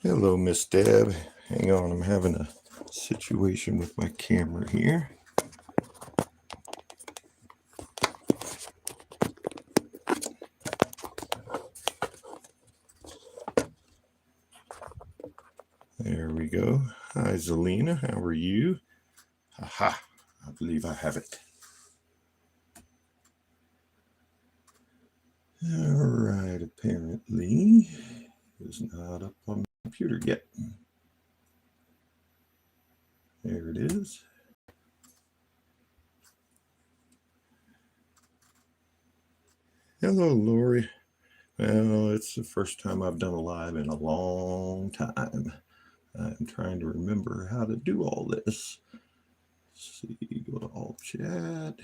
Hello, Miss Deb. Hang on, I'm having a situation with my camera here. There we go. Hi, Zelina. How are you? Aha, I believe I have it. All right, apparently it's not up on the computer yet. There it is. Hello, Lori. Well, it's the first time I've done a live in a long time. I'm trying to remember how to do all this. Let's see, go to all chat.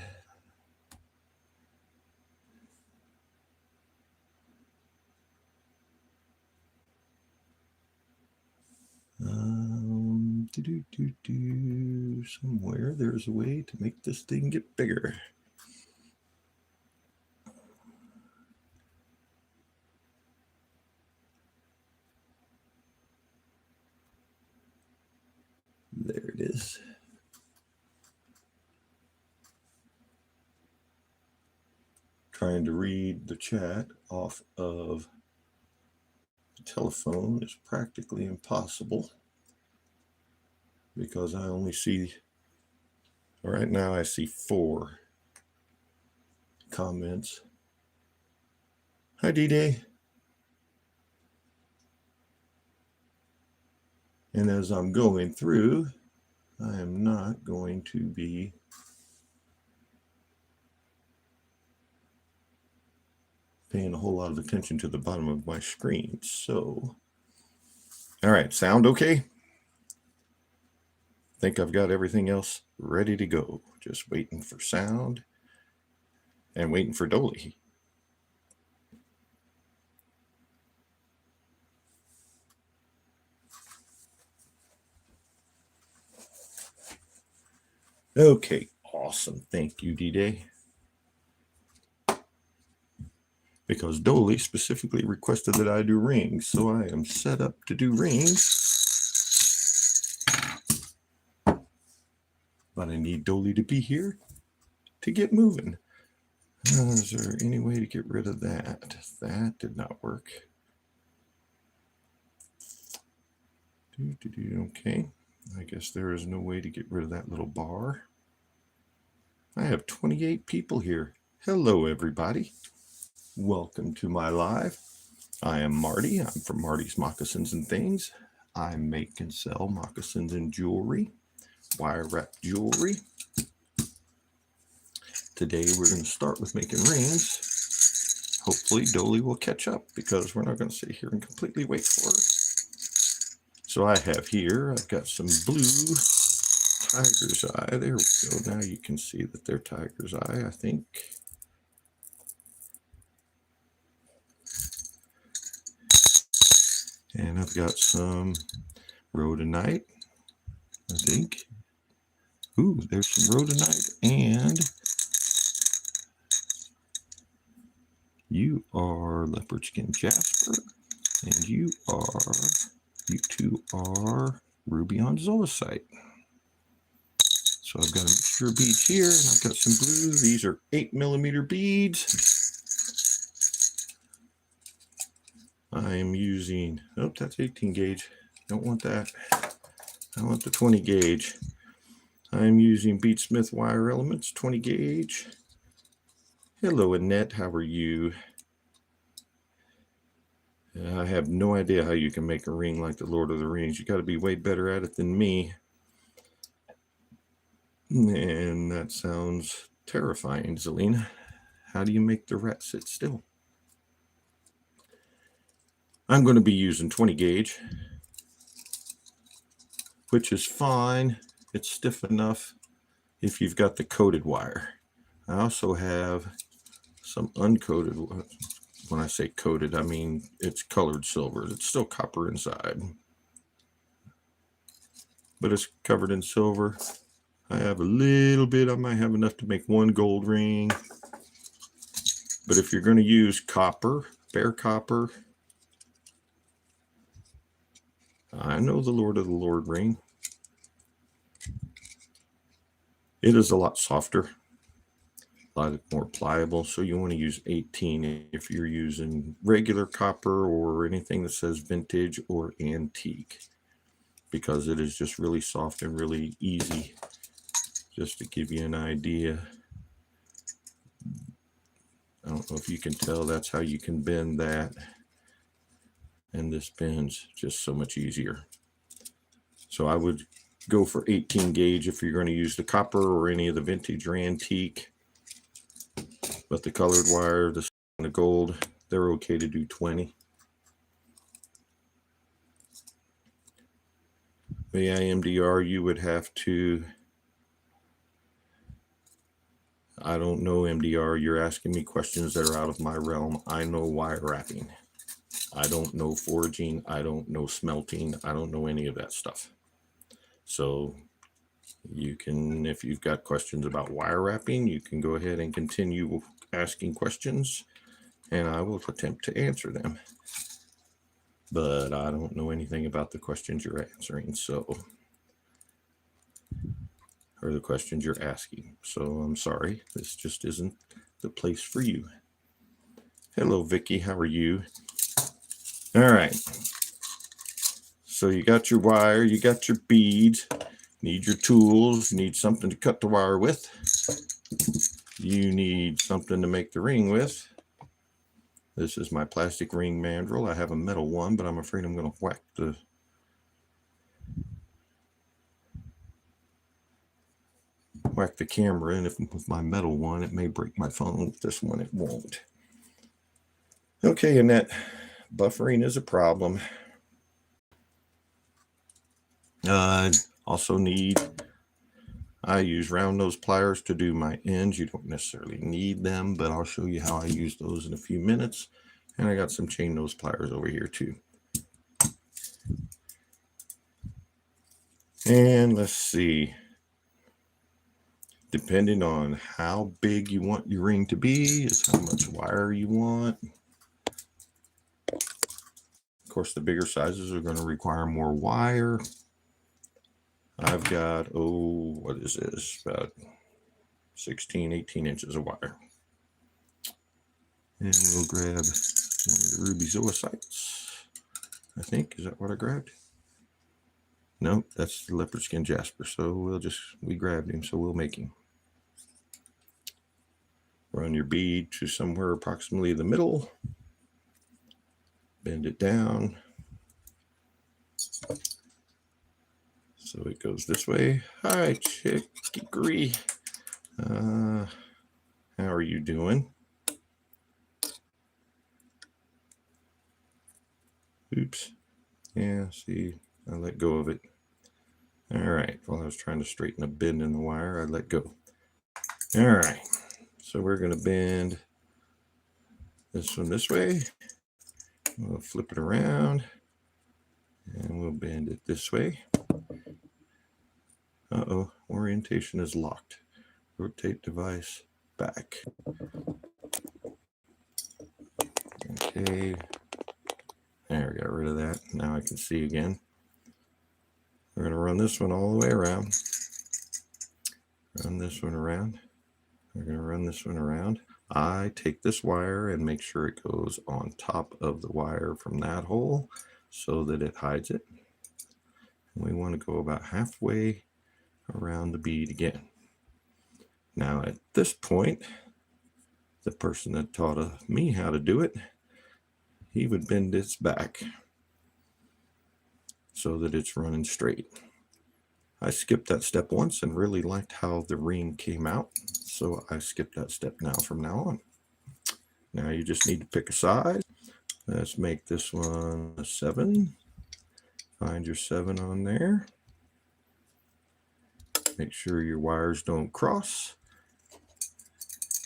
Somewhere there's a way to make this thing get bigger. There it is. Trying to read the chat off of the telephone is practically impossible because I only see, right now I see 4 comments. Hi, D-Day. And as I'm going through, I am not going to be paying a whole lot of attention to the bottom of my screen. So, all right, sound okay? Think I've got everything else ready to go. Just waiting for sound and waiting for Dolly. Okay, awesome. Thank you, D-Day. Because Dolly specifically requested that I do rings, so I am set up to do rings. But I need Dolly to be here to get moving. Is there any way to get rid of that? That did not work. Okay, I guess there is no way to get rid of that little bar. I have 28 people here. Hello, everybody. Welcome to my live. I am Marty. I'm from Marty's Moccasins and Things. I make and sell moccasins and jewelry, wire wrap jewelry. Today we're going to start with making rings. Hopefully Dolly will catch up because we're not going to sit here and completely wait for her. So I have here, I've got some blue tiger's eye. There we go. Now you can see that they're tiger's eye, I think. And I've got some rhodonite, I think. Ooh, there's some rhodonite. And you are leopard skin jasper. And you two are ruby on zoisite. So I've got a mixture of beads here, and I've got some blue. These are 8mm beads. I am using, oh, that's 18 gauge. Don't want that. I want the 20 gauge. I'm using Beadsmith Wire Elements, 20 gauge. Hello, Annette. How are you? I have no idea how you can make a ring like the Lord of the Rings. You got to be way better at it than me. And that sounds terrifying, Zelina. How do you make the rat sit still? I'm going to be using 20 gauge, which is fine. It's stiff enough if you've got the coated wire. I also have some uncoated. When I say coated, I mean it's colored silver. It's still copper inside, but it's covered in silver. I have a little bit. I might have enough to make one gold ring. But if you're going to use copper, bare copper, I know the Lord of the Lord ring. It is a lot softer, a lot more pliable, so you want to use 18 if you're using regular copper or anything that says vintage or antique, because it is just really soft and really easy. Just to give you an idea, I don't know if you can tell, that's how you can bend that, and this bends just so much easier. So I would go for 18 gauge if you're going to use the copper or any of the vintage or antique. But the colored wire, the gold, they're okay to do 20. But yeah, MDR, you would have to, I don't know, MDR, you're asking me questions that are out of my realm. I know wire wrapping. I don't know forging. I don't know smelting. I don't know any of that stuff. So you can, if you've got questions about wire wrapping, you can go ahead and continue asking questions, and I will attempt to answer them. But I don't know anything about the questions you're answering, or the questions you're asking. So I'm sorry, this just isn't the place for you. Hello, Vicky, how are you? All right. So you got your wire, you got your beads, need your tools, you need something to cut the wire with. You need something to make the ring with. This is my plastic ring mandrel. I have a metal one, but I'm afraid I'm going to whack the camera in. If with my metal one, it may break my phone. With this one, it won't. Okay, and that buffering is a problem. Also need, I use round nose pliers to do my ends. You don't necessarily need them, but I'll show you how I use those in a few minutes. And I got some chain nose pliers over here too. And let's see, depending on how big you want your ring to be is how much wire you want. Of course, the bigger sizes are going to require more wire. I've got, what is this? About 16, 18 inches of wire. And we'll grab one of the ruby zoisites. I think, is that what I grabbed? No, that's the leopard skin jasper. So we grabbed him, so we'll make him. Run your bead to somewhere approximately the middle. Bend it down. So it goes this way. Hi, Chickiery. How are you doing? Oops. Yeah, see, I let go of it. All right, while I was trying to straighten a bend in the wire, I let go. All right, so we're going to bend this one this way. We'll flip it around, and we'll bend it this way. Uh-oh, orientation is locked. Rotate device back. Okay, there, we got rid of that. Now I can see again. We're going to run this one all the way around. Run this one around. We're going to run this one around. I take this wire and make sure it goes on top of the wire from that hole so that it hides it. And we want to go about halfway around the bead again. Now at this point, the person that taught me how to do it, he would bend its back so that it's running straight. I skipped that step once and really liked how the ring came out, so I skipped that step now from now on. Now you just need to pick a size. Let's make this one a 7. Find your 7 on there. Make sure your wires don't cross,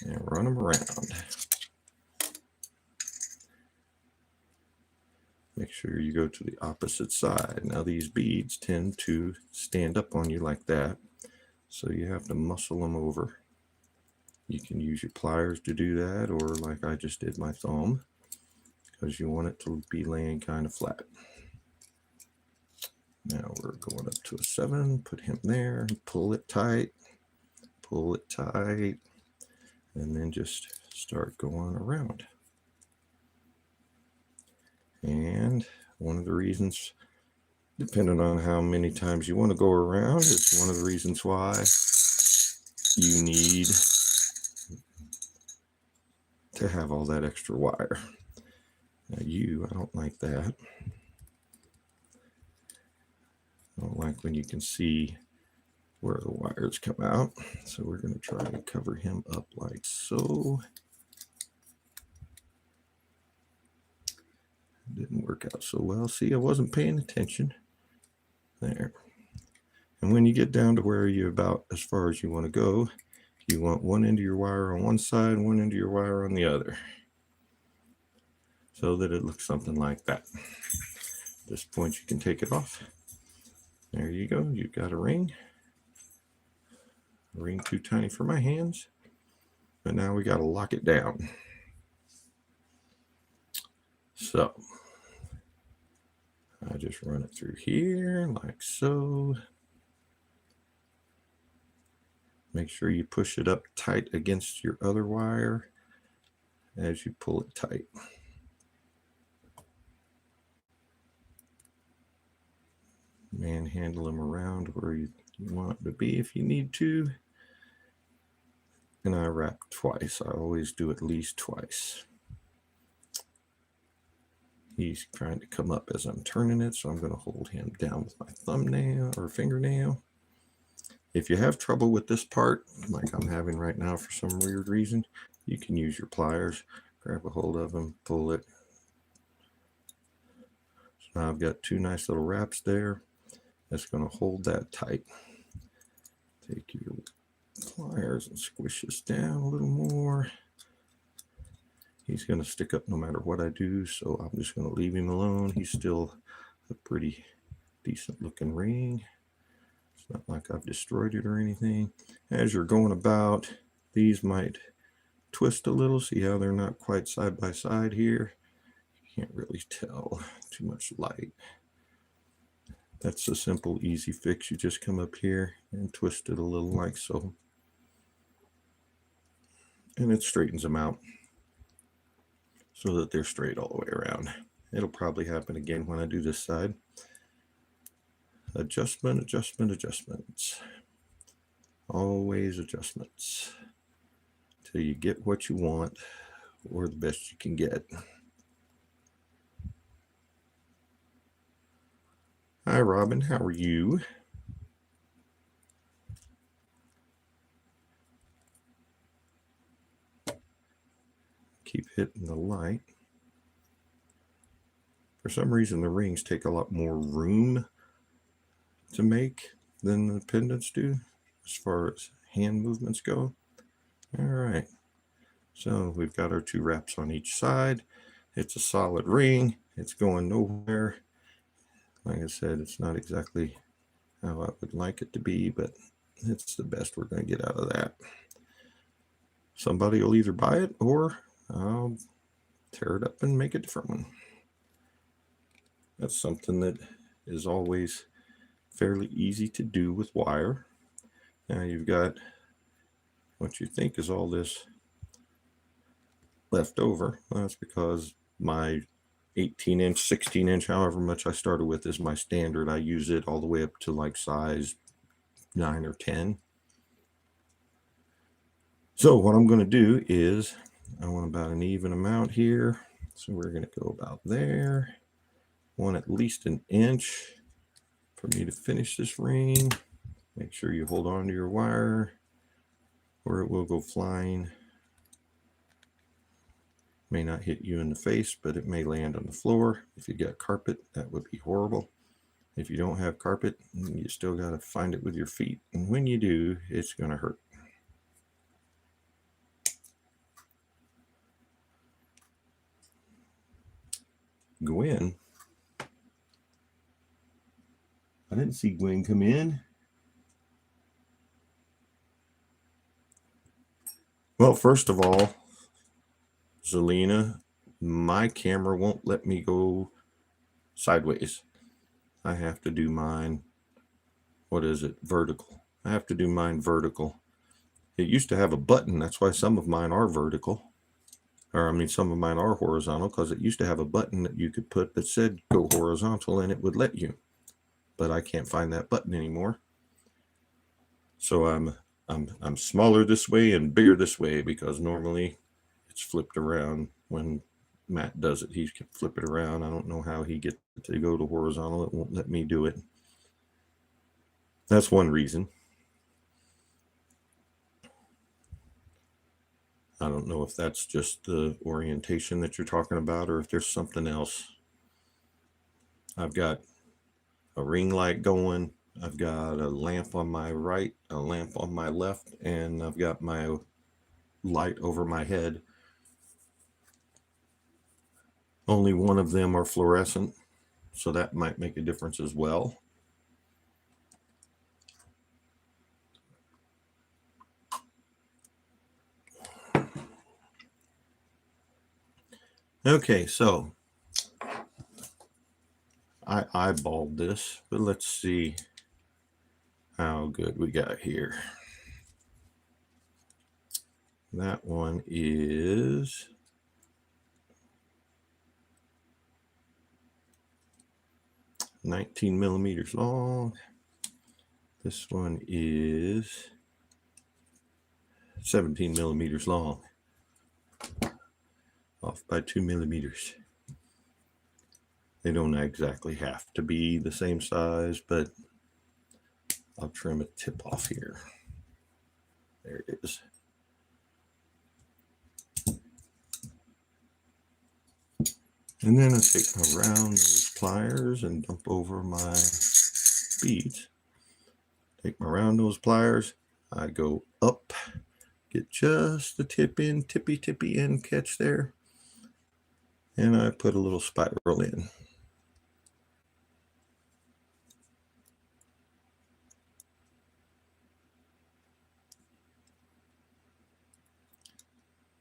and run them around. Make sure you go to the opposite side. Now these beads tend to stand up on you like that, so you have to muscle them over. You can use your pliers to do that, or like I just did, my thumb, because you want it to be laying kind of flat. Now we're going up to a 7, put him there, pull it tight, and then just start going around. And one of the reasons, depending on how many times you want to go around, is one of the reasons why you need to have all that extra wire. Now I don't like that. I don't like when you can see where the wires come out. So we're going to try to cover him up like so. Didn't work out so well. See, I wasn't paying attention. There. And when you get down to where you're about as far as you want to go, you want one end of your wire on one side, one end of your wire on the other, so that it looks something like that. At this point, you can take it off. There you go. You've got a ring. A ring too tiny for my hands. But now we got to lock it down. So I just run it through here like so. Make sure you push it up tight against your other wire as you pull it tight. Manhandle them around where you want it to be if you need to. And I wrap twice. I always do at least twice. He's trying to come up as I'm turning it, so I'm going to hold him down with my thumbnail or fingernail. If you have trouble with this part, like I'm having right now for some weird reason, you can use your pliers, grab a hold of them, pull it. So now I've got two nice little wraps there. That's going to hold that tight. Take your pliers and squish this down a little more. He's going to stick up no matter what I do, so I'm just going to leave him alone. He's still a pretty decent looking ring. It's not like I've destroyed it or anything. As you're going about, these might twist a little. See how they're not quite side by side here? You can't really tell. Too much light. That's a simple, easy fix. You just come up here and twist it a little like so. And it straightens them out so that they're straight all the way around. It'll probably happen again when I do this side. Adjustment, adjustment, adjustments. Always adjustments. Till you get what you want or the best you can get. Hi, Robin. How are you? Keep hitting the light. For some reason, the rings take a lot more room to make than the pendants do as far as hand movements go. All right. So we've got our two wraps on each side. It's a solid ring. It's going nowhere. Like I said, it's not exactly how I would like it to be, but it's the best we're going to get out of that. Somebody will either buy it or I'll tear it up and make a different one. That's something that is always fairly easy to do with wire. Now you've got what you think is all this left over. Well, that's because my 18-inch, 16-inch, however much I started with is my standard. I use it all the way up to like size 9 or 10. So what I'm going to do is I want about an even amount here. So we're going to go about there. Want at least an inch for me to finish this ring. Make sure you hold on to your wire or it will go flying. May not hit you in the face, but it may land on the floor. If you got carpet, that would be horrible. If you don't have carpet, you still got to find it with your feet. And when you do, it's going to hurt. Gwen. I didn't see Gwen come in. Well, first of all, Zelina, my camera won't let me go sideways. I have to do mine, what is it, vertical. I have to do mine vertical. It used to have a button. That's why some of mine are vertical. Or I mean, some of mine are horizontal, because it used to have a button that you could put that said go horizontal and it would let you. But I can't find that button anymore. So I'm smaller this way and bigger this way, because normally it's flipped around when Matt does it. He can flip it around. I don't know how he gets it to go to horizontal. It won't let me do it. That's one reason. I don't know if that's just the orientation that you're talking about, or if there's something else. I've got a ring light going. I've got a lamp on my right, a lamp on my left, and I've got my light over my head. Only one of them are fluorescent, so that might make a difference as well. Okay, so I eyeballed this, but let's see how good we got here. That one is 19 millimeters long. This one is 17 millimeters long, off by 2 millimeters. They don't exactly have to be the same size, but I'll trim a tip off here. There it is. And then I take my round nose pliers and dump over my beads. Take my round nose pliers, I go up, get just the tippy end catch there, and I put a little spiral in.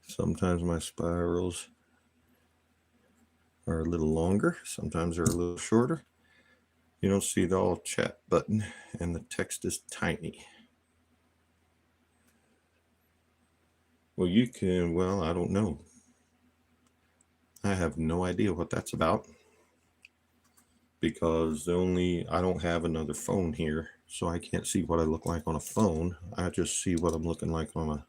Sometimes my spirals are a little longer, sometimes they're a little shorter. You don't see the all chat button, and the text is tiny. Well, you can, well, I don't know. I have no idea what that's about, because I don't have another phone here, so I can't see what I look like on a phone. I just see what I'm looking like on a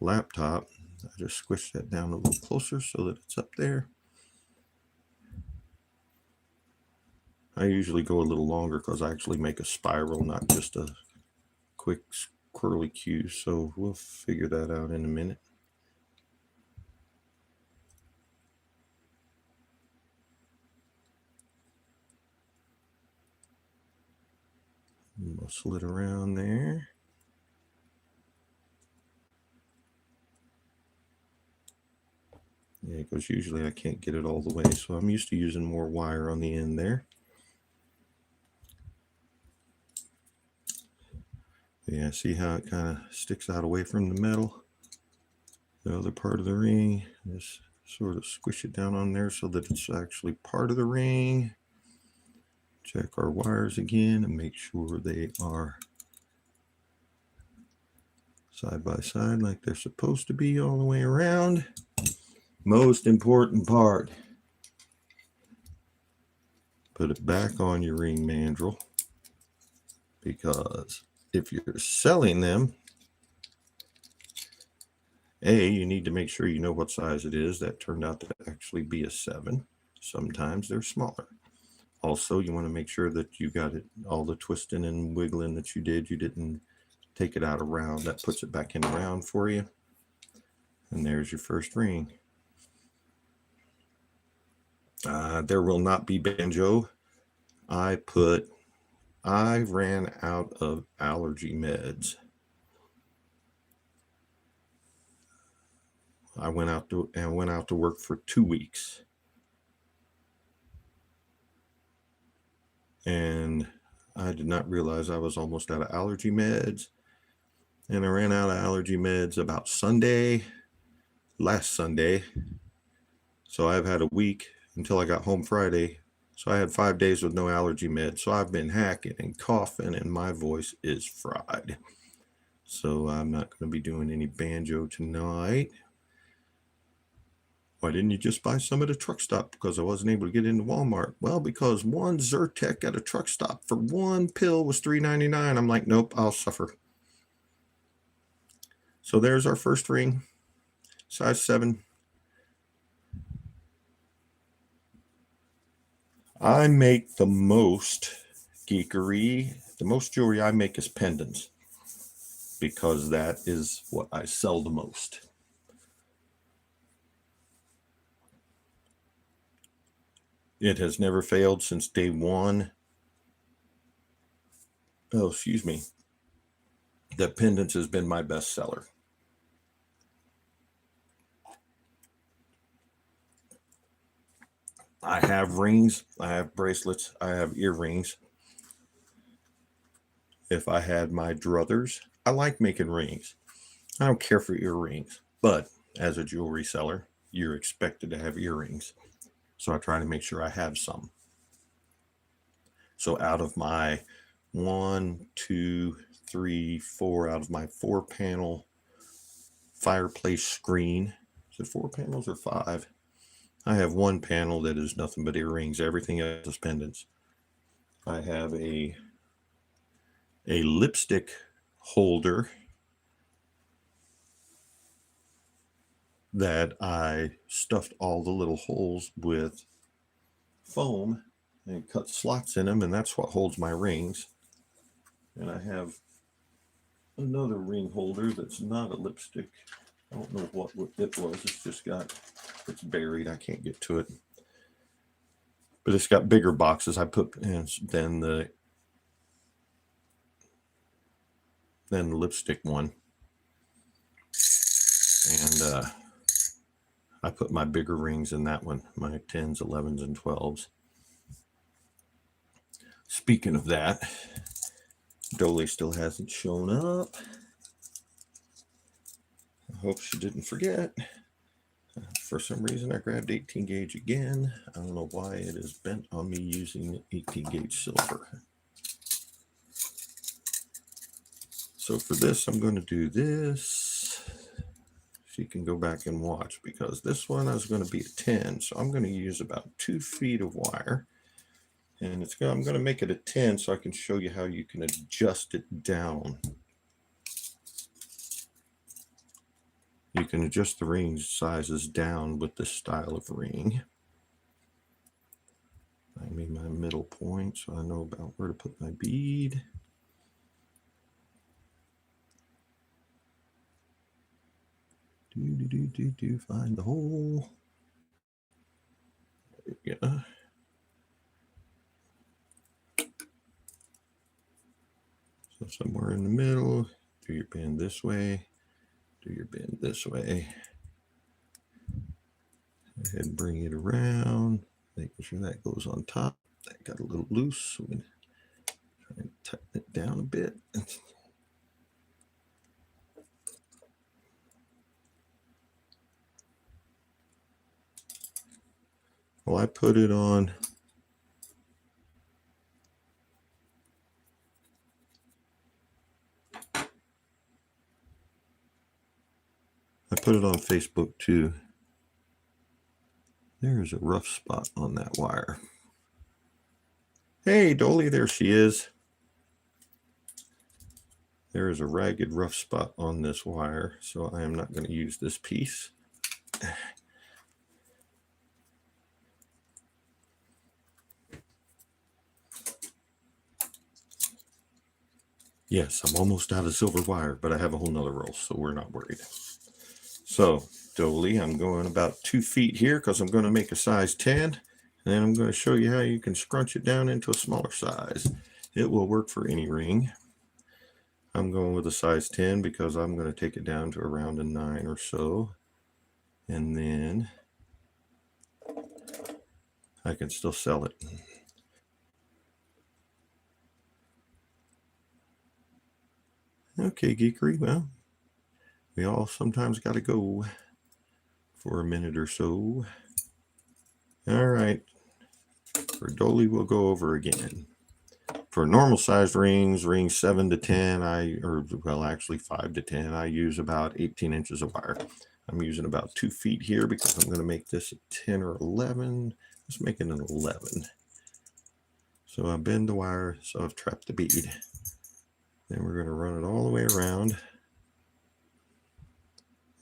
laptop. I just squish that down a little closer so that it's up there. I usually go a little longer because I actually make a spiral, not just a quick curly Q. So we'll figure that out in a minute. Muscle it around there. Yeah, because usually I can't get it all the way, so I'm used to using more wire on the end there. Yeah, see how it kind of sticks out away from the metal? The other part of the ring, just sort of squish it down on there so that it's actually part of the ring. Check our wires again and make sure they are side by side like they're supposed to be all the way around. Most important part, put it back on your ring mandrel, because if you're selling them, you need to make sure you know what size it is. That turned out to actually be a 7. Sometimes they're smaller. Also, you want to make sure that you got it, all the twisting and wiggling that you did, you didn't take it out of round. That puts it back in round for you. And there's your first ring. There will not be banjo. I ran out of allergy meds. I went out to work for 2 weeks. And I did not realize I was almost out of allergy meds. And I ran out of allergy meds about last Sunday. So I've had a week until I got home Friday So I had 5 days with no allergy meds. So I've been hacking and coughing and my voice is fried. So I'm not going to be doing any banjo tonight. Why didn't you just buy some at a truck stop? Because I wasn't able to get into Walmart. Well, because one Zyrtec at a truck stop for one pill was $3.99. I'm like, nope, I'll suffer. So there's our first ring, size 7. I make the most geekery. The most jewelry I make is pendants because that is what I sell the most. It has never failed since day one. Oh, excuse me. The pendants has been my best seller. I have rings, I have bracelets, I have earrings. If I had my druthers, I like making rings. I don't care for earrings, but as a jewelry seller, you're expected to have earrings. So I try to make sure I have some. So out of my 1, 2, 3, 4, out of my 4-panel fireplace screen, is it 4 panels or 5? I have 1 panel that is nothing but earrings. Everything else is pendants. I have a lipstick holder that I stuffed all the little holes with foam and cut slots in them, and that's what holds my rings. And I have another ring holder that's not a lipstick. I don't know what it was. It's buried. I can't get to it. But it's got bigger boxes. I put than the lipstick one. And I put my bigger rings in that one, my 10s, 11s, and 12s. Speaking of that, Dolly still hasn't shown up. I hope she didn't forget. For some reason, I grabbed 18 gauge again. I don't know why it is bent on me using 18 gauge silver. So for this, I'm going to do this. She can go back and watch because this one is going to be a 10. So I'm going to use about 2 feet of wire. And I'm going to make it a 10 so I can show you how you can adjust it down. You can adjust the ring sizes down with this style of ring. I made my middle point so I know about where to put my bead. Find the hole. There we go. So somewhere in the middle, do your bend this way, do your bend this way. Go ahead and bring it around, making sure that goes on top. That got a little loose, so I'm going to try and tighten it down a bit. Well, I put it on. I put it on Facebook too. There's a rough spot on that wire. Hey, Dolly, there she is. There is a ragged rough spot on this wire, so I am not going to use this piece. Yes, I'm almost out of silver wire, but I have a whole nother roll, so we're not worried. So, Dolly, I'm going about 2 feet here because I'm going to make a size 10. And then I'm going to show you how you can scrunch it down into a smaller size. It will work for any ring. I'm going with a size 10 because I'm going to take it down to around a 9 or so. And then I can still sell it. Okay, geekery, well, we all sometimes got to go for a minute or so. All right. For dolly, we'll go over again. For normal sized rings 7 to 10, actually 5 to 10, I use about 18 inches of wire. I'm using about 2 feet here because I'm going to make this a 10 or 11. Let's make it an 11. So I bend the wire, so I've trapped the bead. Then we're going to run it all the way around.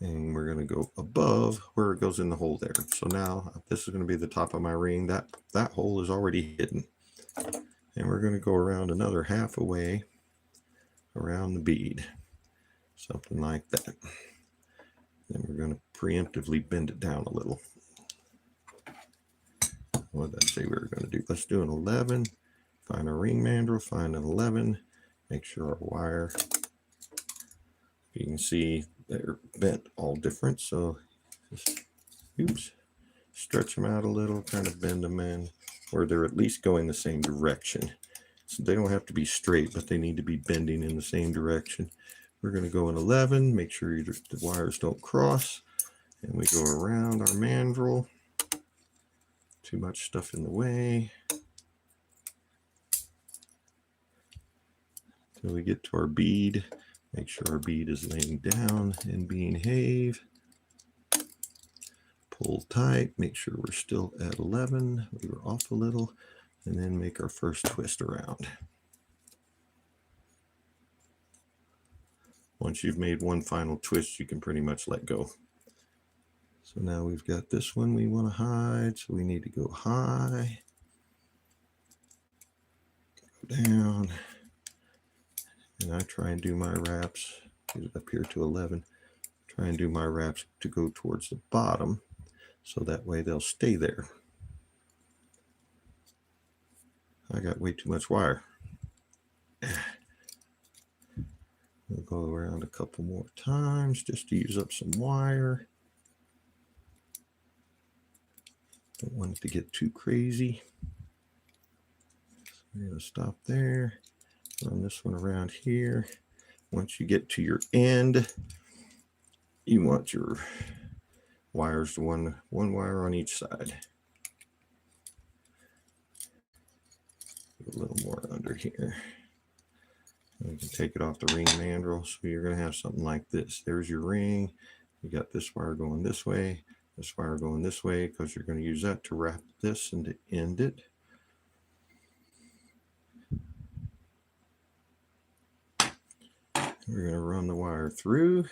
And we're going to go above where it goes in the hole there. So now this is going to be the top of my ring. That hole is already hidden. And we're going to go around another half a way around the bead. Something like that. Then we're going to preemptively bend it down a little. What did I say we were going to do? Let's do an 11. Find our ring mandrel, find an 11. Make sure our wire, you can see they're bent all different. So just, stretch them out a little, kind of bend them in, or they're at least going the same direction. So they don't have to be straight, but they need to be bending in the same direction. We're going to go in 11, make sure the wires don't cross, and we go around our mandrel. Too much stuff in the way. Till we get to our bead. Make sure our bead is laying down and behave. Pull tight, make sure we're still at 11. We were off a little, and then make our first twist around. Once you've made one final twist, you can pretty much let go. So now we've got this one we want to hide, so we need to go high, go down, and I try and do my wraps, get it up here to 11, try and do my wraps to go towards the bottom, so that way they'll stay there. I got way too much wire. We'll go around a couple more times just to use up some wire. Don't want it to get too crazy. We're going to stop there. Run this one around here. Once you get to your end, you want your wires to one wire on each side. A little more under here. And we can take it off the ring mandrel. So you're going to have something like this. There's your ring. You got this wire going this way, this wire going this way, because you're going to use that to wrap this and to end it. We're going to run the wire through.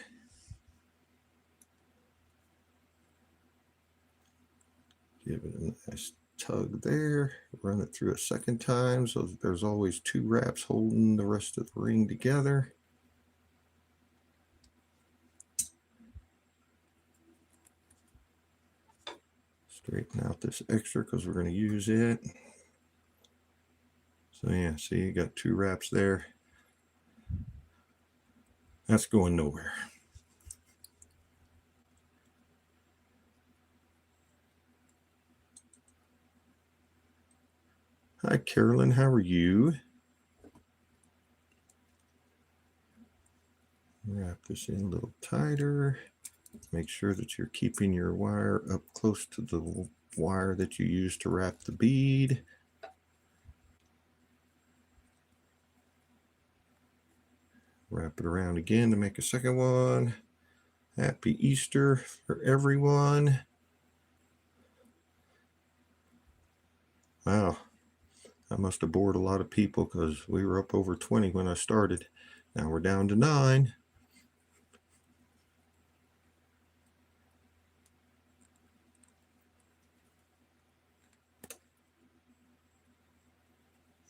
Give it a nice tug there. Run it through a second time so that there's always 2 wraps holding the rest of the ring together. Straighten out this extra because we're going to use it. So yeah, see, you got 2 wraps there. That's going nowhere. Hi, Carolyn. How are you? Wrap this in a little tighter. Make sure that you're keeping your wire up close to the wire that you use to wrap the bead. Wrap it around again to make a second one. Happy Easter for everyone. Wow, I must have bored a lot of people because we were up over 20 when I started. Now we're down to 9.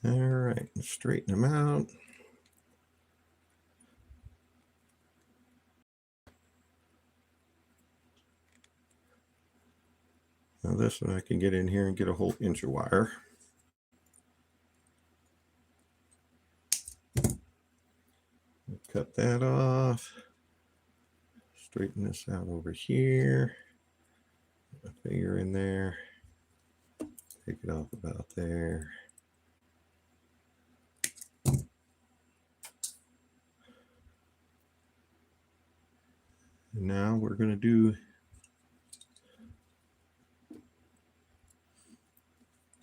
All right, straighten them out. Now this one I can get in here and get a whole inch of wire. Cut that off. Straighten this out over here. Put my finger in there. Take it off about there. And now we're going to do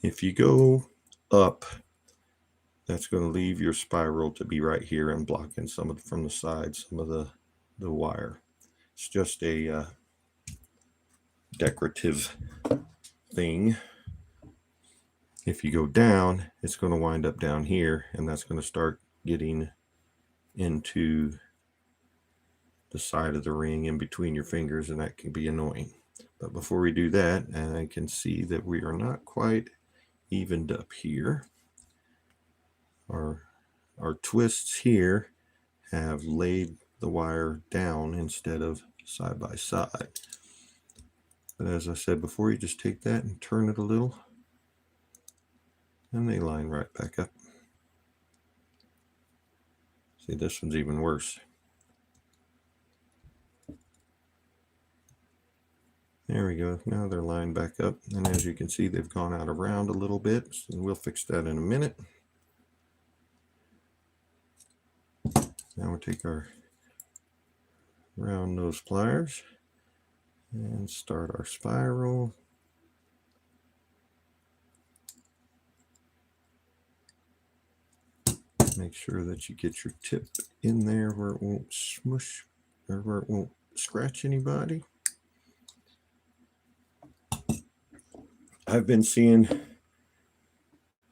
If you go up, that's going to leave your spiral to be right here and blocking some of from the side, some of the wire. It's just a decorative thing. If you go down, it's going to wind up down here, and that's going to start getting into the side of the ring in between your fingers, and that can be annoying. But before we do that, I can see that we are not quite evened up here. Our twists here have laid the wire down instead of side by side. But as I said before, you just take that and turn it a little, and they line right back up. See, this one's even worse. There we go. Now they're lined back up, and as you can see, they've gone out around a little bit, and we'll fix that in a minute. Now we'll take our round nose pliers and start our spiral. Make sure that you get your tip in there where it won't smush or where it won't scratch anybody. I've been seeing,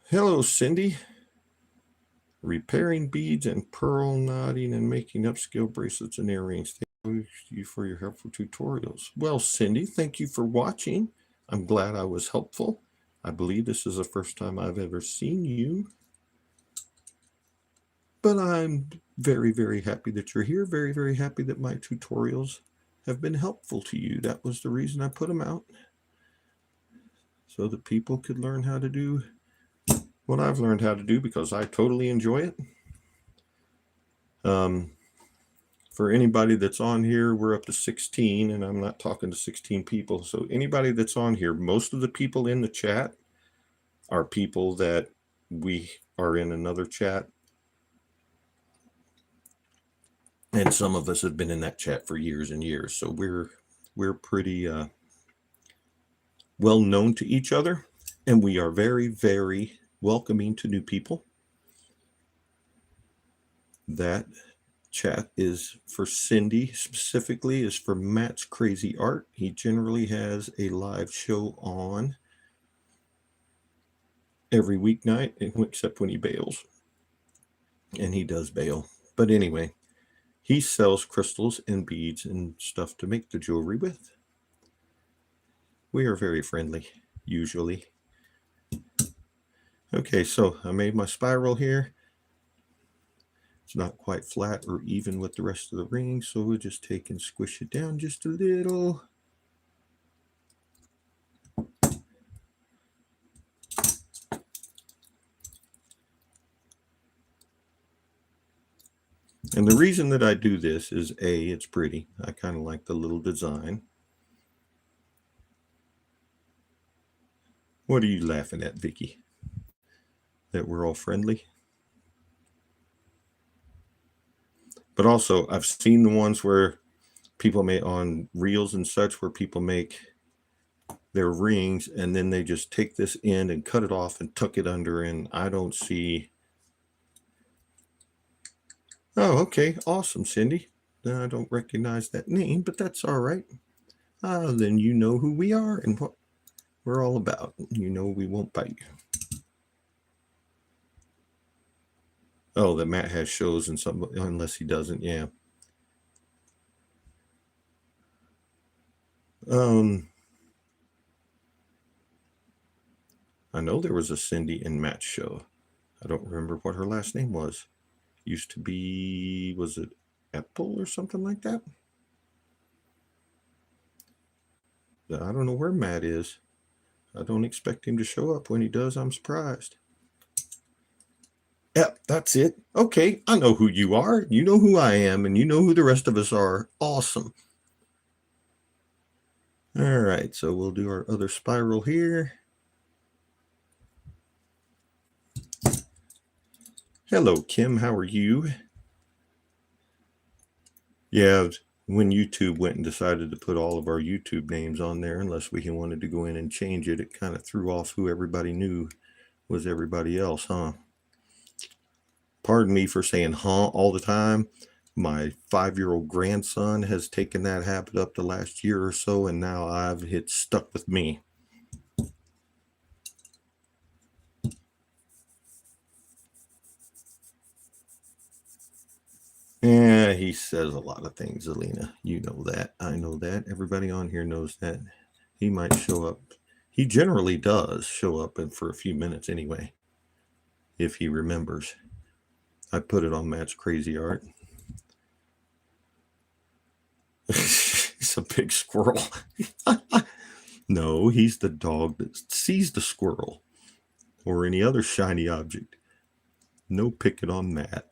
hello Cindy, repairing beads and pearl knotting and making upscale bracelets and earrings. Thank you for your helpful tutorials. Well, Cindy, thank you for watching. I'm glad I was helpful. I believe this is the first time I've ever seen you. But I'm very, very happy that you're here. Very, very happy that my tutorials have been helpful to you. That was the reason I put them out, so that people could learn how to do what I've learned how to do, because I totally enjoy it. For anybody that's on here, we're up to 16, and I'm not talking to 16 people. So anybody that's on here, most of the people in the chat are people that we are in another chat. And some of us have been in that chat for years and years. So we're pretty well known to each other, and we are very, very welcoming to new people. That chat is for Cindy specifically, is for Matt's Crazy Art. He generally has a live show on every weeknight, except when he bails. And he does bail. But anyway, he sells crystals and beads and stuff to make the jewelry with. We are very friendly, usually. Okay, so I made my spiral here. It's not quite flat or even with the rest of the ring, so we'll just take and squish it down just a little. And the reason that I do this is A, it's pretty. I kind of like the little design. What are you laughing at, Vicky? That we're all friendly? But also, I've seen the ones where people make on reels and such, where people make their rings and then they just take this end and cut it off and tuck it under, and I don't see. Oh, okay, awesome, Cindy. I don't recognize that name, but that's all right. Then you know who we are and what we're all about. You know we won't bite you. Oh, that Matt has shows and something, unless he doesn't, yeah. I know there was a Cindy and Matt show. I don't remember what her last name was. Used to be, was it Apple or something like that? I don't know where Matt is. I don't expect him to show up. When he does, I'm surprised. Yep, that's it. Okay, I know who you are. You know who I am, and you know who the rest of us are. Awesome. All right, so we'll do our other spiral here. Hello, Kim. How are you? Yeah, when YouTube went and decided to put all of our YouTube names on there, unless we wanted to go in and change it, it kind of threw off who everybody knew was everybody else, huh? Pardon me for saying huh all the time. My 5-year-old grandson has taken that habit up the last year or so, and now it's stuck with me. Yeah, he says a lot of things, Alina. You know that. I know that. Everybody on here knows that. He might show up. He generally does show up for a few minutes anyway, if he remembers. I put it on Matt's crazy art. He's a big squirrel. No, he's the dog that sees the squirrel or any other shiny object. No picking on Matt.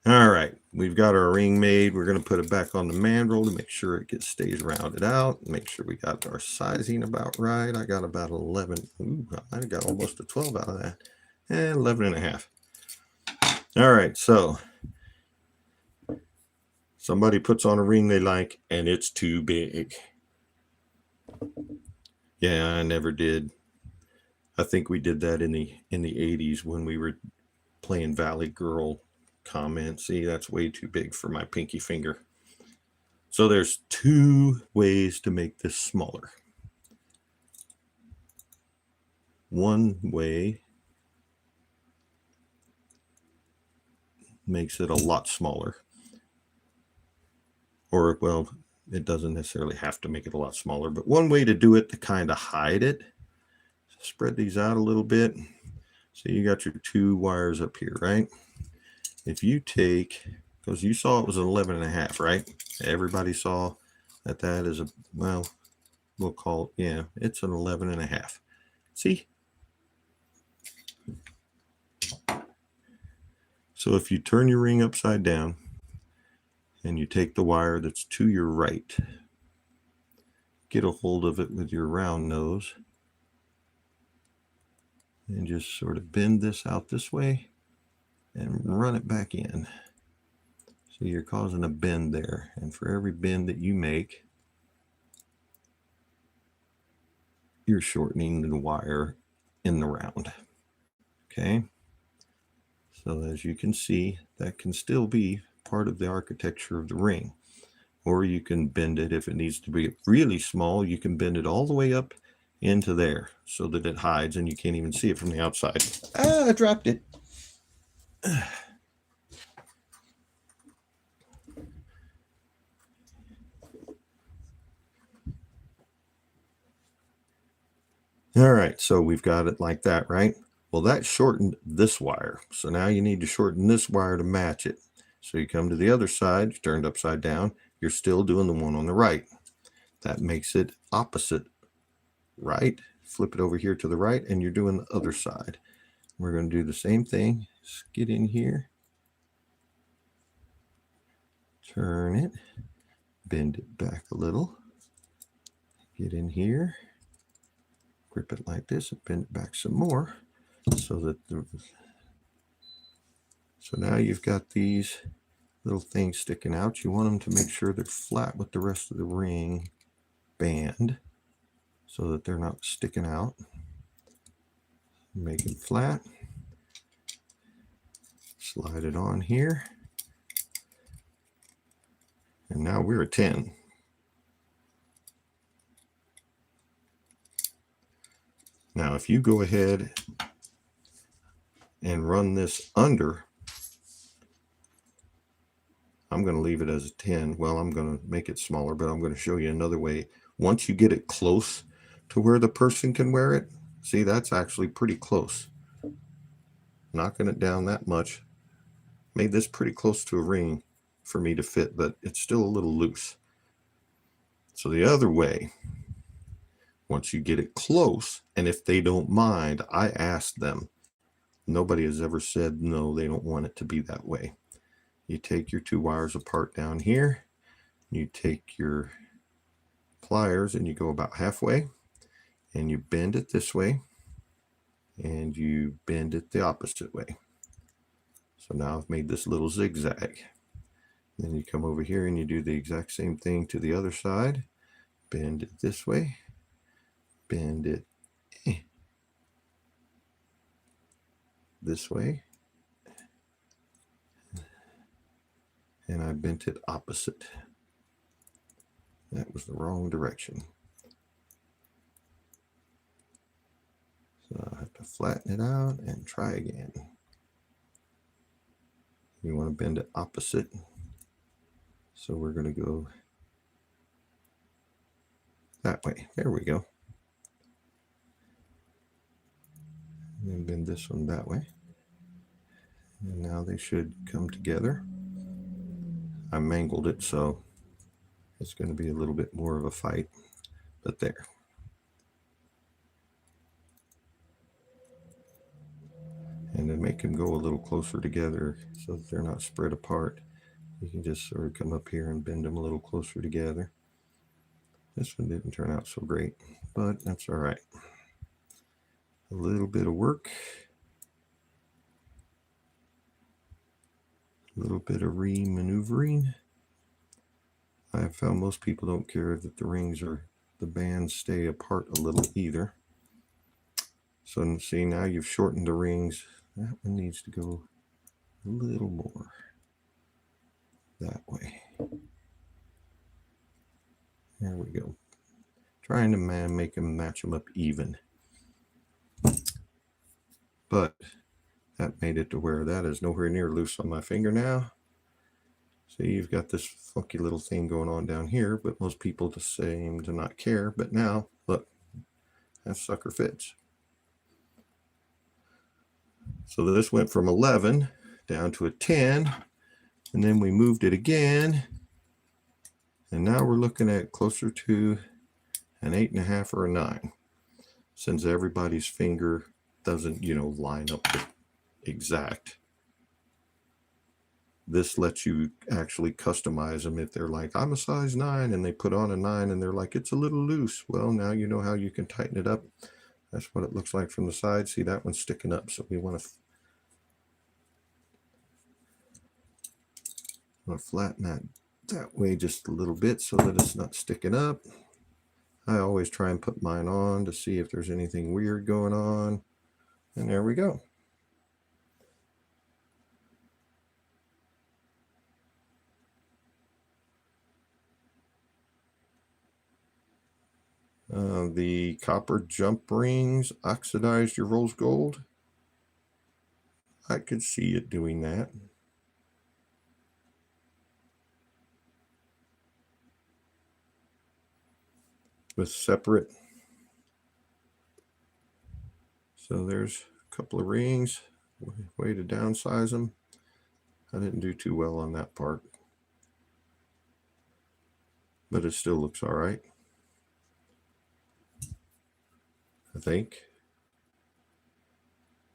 All right, we've got our ring made. We're going to put it back on the mandrel to make sure it stays rounded out. Make sure we got our sizing about right. I got about 11. Ooh, I got almost a 12 out of that. And 11 and a half. All right, so somebody puts on a ring they like, and it's too big. Yeah, I never did. I think we did that in the 80s when we were playing Valley Girl comment. See, that's way too big for my pinky finger. So there's 2 ways to make this smaller. One way makes it a lot smaller. Or, well, it doesn't necessarily have to make it a lot smaller, but one way to do it to kind of hide it, spread these out a little bit. So you got your 2 wires up here, right? If you take, because you saw it was 11 and a half, right? Everybody saw that is a, well, we'll call it, yeah, it's an 11 and a half. See? So if you turn your ring upside down and you take the wire that's to your right, get a hold of it with your round nose and just sort of bend this out this way and run it back in. So you're causing a bend there. And for every bend that you make, you're shortening the wire in the round. Okay. So as you can see, that can still be part of the architecture of the ring. Or you can bend it if it needs to be really small. You can bend it all the way up into there so that it hides and you can't even see it from the outside. Ah, I dropped it. All right, so we've got it like that, right? Well, that shortened this wire. So now you need to shorten this wire to match it. So you come to the other side, you turned upside down, you're still doing the one on the right. That makes it opposite, right? Flip it over here to the right, and you're doing the other side. We're going to do the same thing. Just get in here, turn it, bend it back a little, get in here, grip it like this, and bend it back some more, so that so now you've got these little things sticking out. You want them to make sure they're flat with the rest of the ring band so that they're not sticking out. Make it flat. Slide it on here. And now we're at 10. Now, if you go ahead and run this under, I'm going to leave it as a 10. Well, I'm going to make it smaller, but I'm going to show you another way. Once you get it close to where the person can wear it, see, that's actually pretty close. Knocking it down that much. Made this pretty close to a ring for me to fit, but it's still a little loose. So the other way, once you get it close, and if they don't mind, I asked them. Nobody has ever said no, they don't want it to be that way. You take your 2 wires apart down here. You take your pliers and you go about halfway, and you bend it this way, and you bend it the opposite way. So now I've made this little zigzag. Then you come over here and you do the exact same thing to the other side. Bend it this way, bend it this way, and I bent it opposite. That was the wrong direction. So I have to flatten it out and try again. You want to bend it opposite. So we're going to go that way. There we go. And bend this one that way. And now they should come together. I mangled it, so it's going to be a little bit more of a fight, but there. And to make them go a little closer together so that they're not spread apart, you can just sort of come up here and bend them a little closer together. This one didn't turn out so great, but that's all right. A little bit of work, a little bit of re-maneuvering. I have found most people don't care that the rings or the bands stay apart a little either. So see, now you've shortened the rings. That one needs to go a little more that way. There we go. Trying to make them match them up even. But that made it to where that is nowhere near loose on my finger now. See, you've got this funky little thing going on down here, but most people just seem to not care. But now, look, that sucker fits. So this went from 11 down to a 10, and then we moved it again. And now we're looking at closer to an 8.5 or a 9, since everybody's finger doesn't, line up exact. This lets you actually customize them. If they're like, I'm a size 9, and they put on a 9 and they're like, it's a little loose. Well, now you know how you can tighten it up. That's what it looks like from the side. See, that one's sticking up. So we want to flatten that way just a little bit so that it's not sticking up. I always try and put mine on to see if there's anything weird going on. And there we go. The copper jump rings oxidized your rose gold. I could see it doing that. With separate. So there's a couple of rings. Way to downsize them. I didn't do too well on that part, but it still looks all right, I think.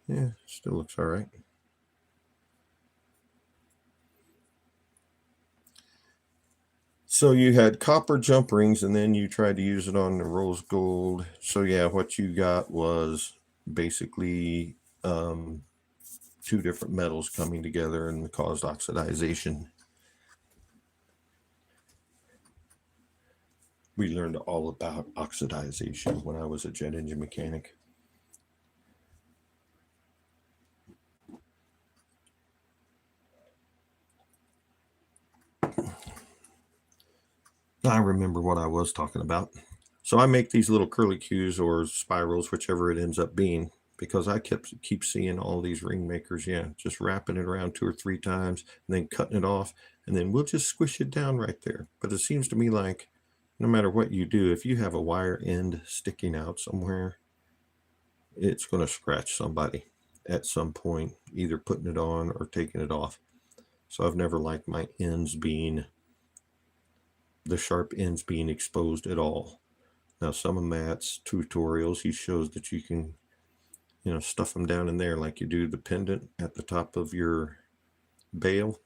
Yeah, still looks all right. So you had copper jump rings, and then you tried to use it on the rose gold. So yeah, what you got was basically 2 different metals coming together and caused oxidization. We learned all about oxidization when I was a jet engine mechanic. I remember what I was talking about. So I make these little curlicues or spirals, whichever it ends up being, because I keep seeing all these ring makers, just wrapping it around 2 or 3 times and then cutting it off, and then we'll just squish it down right there. But it seems to me like no matter what you do, if you have a wire end sticking out somewhere, it's going to scratch somebody at some point, either putting it on or taking it off. So I've never liked my ends being, the sharp ends being exposed at all. Now, some of Matt's tutorials, he shows that you can, stuff them down in there like you do the pendant at the top of your bail.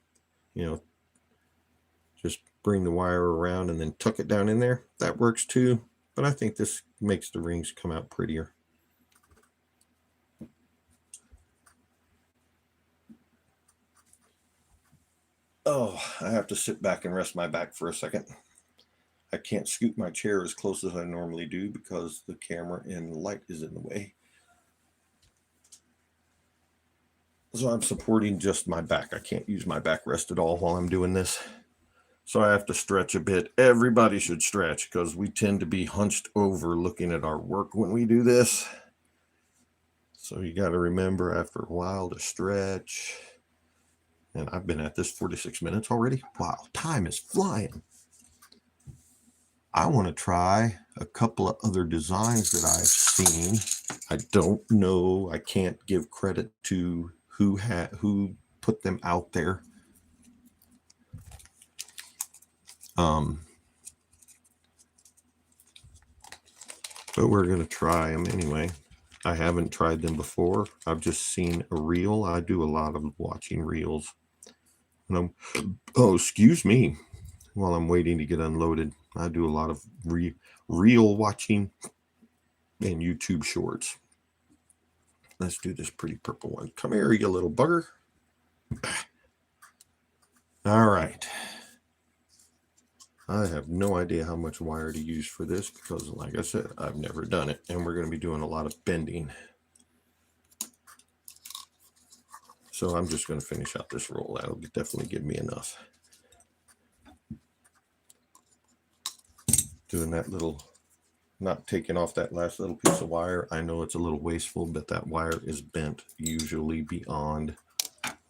Just bring the wire around and then tuck it down in there. That works too, but I think this makes the rings come out prettier. Oh, I have to sit back and rest my back for a second. I can't scoot my chair as close as I normally do because the camera and light is in the way. So I'm supporting just my back. I can't use my backrest at all while I'm doing this. So I have to stretch a bit. Everybody should stretch because we tend to be hunched over looking at our work when we do this. So you got to remember after a while to stretch. And I've been at this 46 minutes already. Wow, time is flying. I want to try a couple of other designs that I've seen. I don't know. I can't give credit to who put them out there. But we're going to try them anyway. I haven't tried them before. I've just seen a reel. I do a lot of watching reels. And excuse me. While I'm waiting to get unloaded, I do a lot of reel watching and YouTube shorts. Let's do this pretty purple one. Come here, you little bugger. All right. I have no idea how much wire to use for this because, like I said, I've never done it. And we're going to be doing a lot of bending. So I'm just going to finish out this roll. That'll definitely give me enough. Doing that little, not taking off that last little piece of wire. I know it's a little wasteful, but that wire is bent usually beyond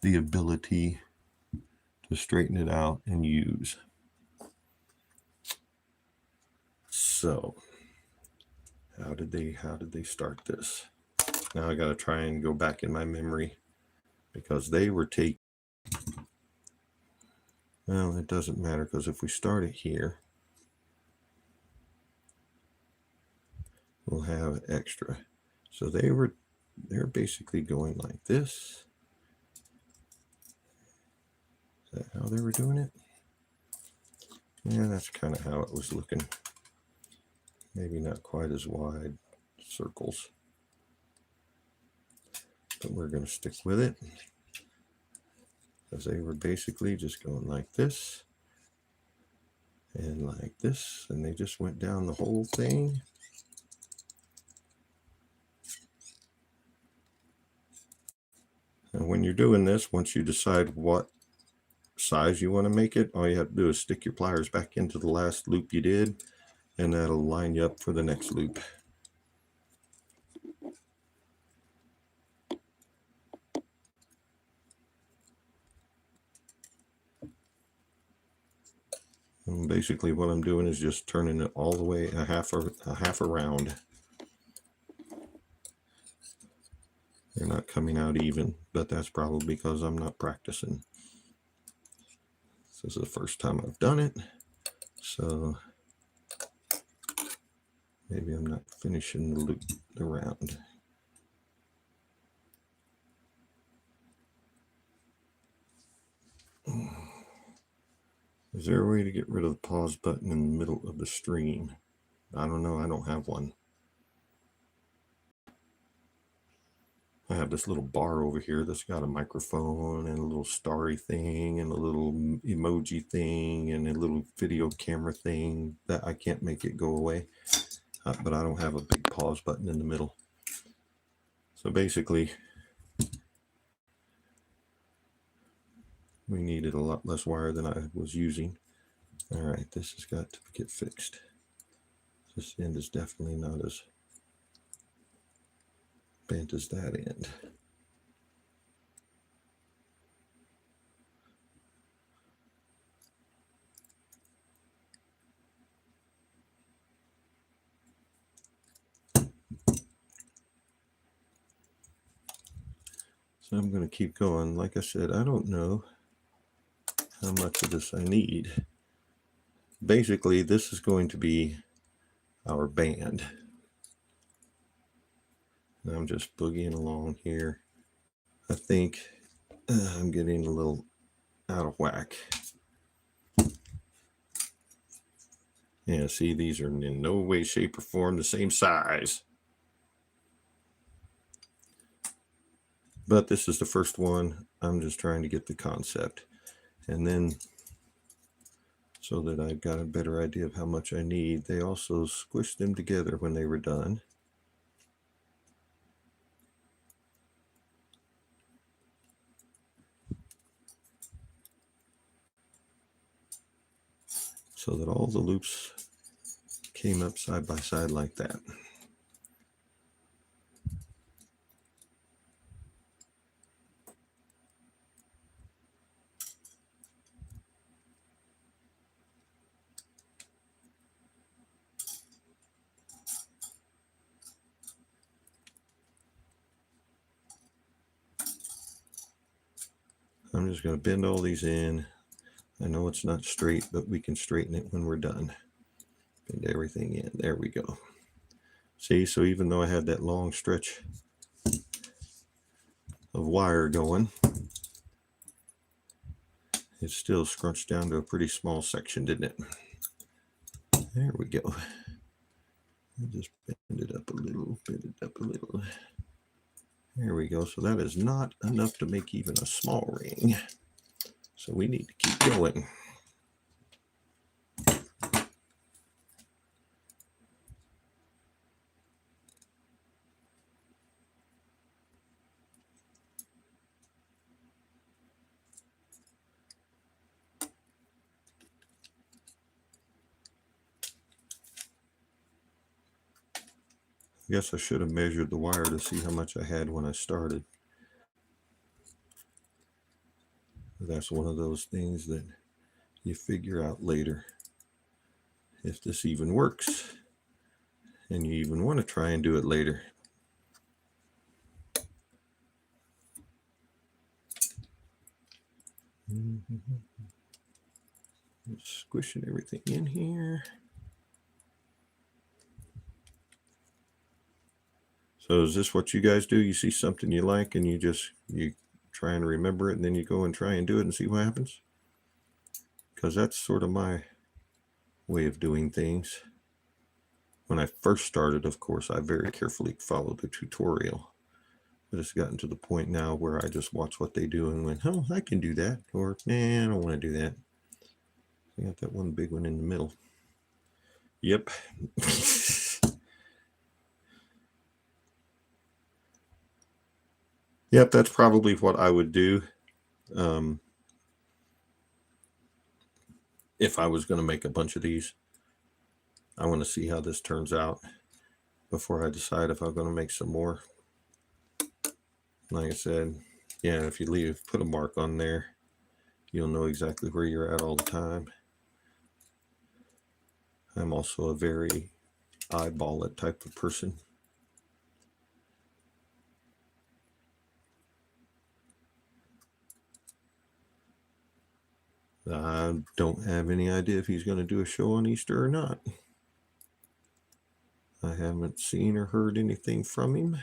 the ability to straighten it out and use. So how did they start this? Now I got to try and go back in my memory because they were taking, well, it doesn't matter because if we start it here, we'll have extra. So they're basically going like this. Is that how they were doing it? Yeah, that's kind of how it was looking. Maybe not quite as wide circles. But we're going to stick with it. Because they were basically just going like this. And like this. And they just went down the whole thing. And when you're doing this, once you decide what size you want to make it, all you have to do is stick your pliers back into the last loop you did. And that'll line you up for the next loop. And basically what I'm doing is just turning it all the way a half around. They're not coming out even, but that's probably because I'm not practicing. This is the first time I've done it, so maybe I'm not finishing the loop around. Is there a way to get rid of the pause button in the middle of the stream? I don't know. I don't have one. I have this little bar over here that's got a microphone and a little starry thing and a little emoji thing and a little video camera thing that I can't make it go away. But I don't have a big pause button in the middle. So basically, we needed a lot less wire than I was using. All right, this has got to get fixed. This end is definitely not as bent as that end. So I'm going to keep going. Like I said, I don't know how much of this I need. Basically, this is going to be our band. And I'm just boogieing along here. I think I'm getting a little out of whack. Yeah, see, these are in no way, shape, or form the same size. But this is the first one. I'm just trying to get the concept. And then, so that I got a better idea of how much I need, they also squished them together when they were done. So that all the loops came up side by side like that. I'm just going to bend all these in. I know it's not straight, but we can straighten it when we're done. Bend everything in. There we go. See, so even though I had that long stretch of wire going, it still scrunched down to a pretty small section, didn't it? There we go. I'll just bend it up a little, bend it up a little. There we go. So that is not enough to make even a small ring. So we need to keep going. I guess I should have measured the wire to see how much I had when I started. That's one of those things that you figure out later if this even works, and you even want to try and do it later. Just squishing everything in here. So is this what you guys do? You see something you like and you try and remember it, and then you go and try and do it and see what happens? Because that's sort of my way of doing things. When I first started, of course, I very carefully followed the tutorial. But it's gotten to the point now where I just watch what they do and went, oh, I can do that. Or, nah, I don't want to do that. I got that one big one in the middle. Yep. Yep, that's probably what I would do if I was going to make a bunch of these. I want to see how this turns out before I decide if I'm going to make some more. Like I said, yeah, if you put a mark on there, you'll know exactly where you're at all the time. I'm also a very eyeball it type of person. I don't have any idea if he's going to do a show on Easter or not. I haven't seen or heard anything from him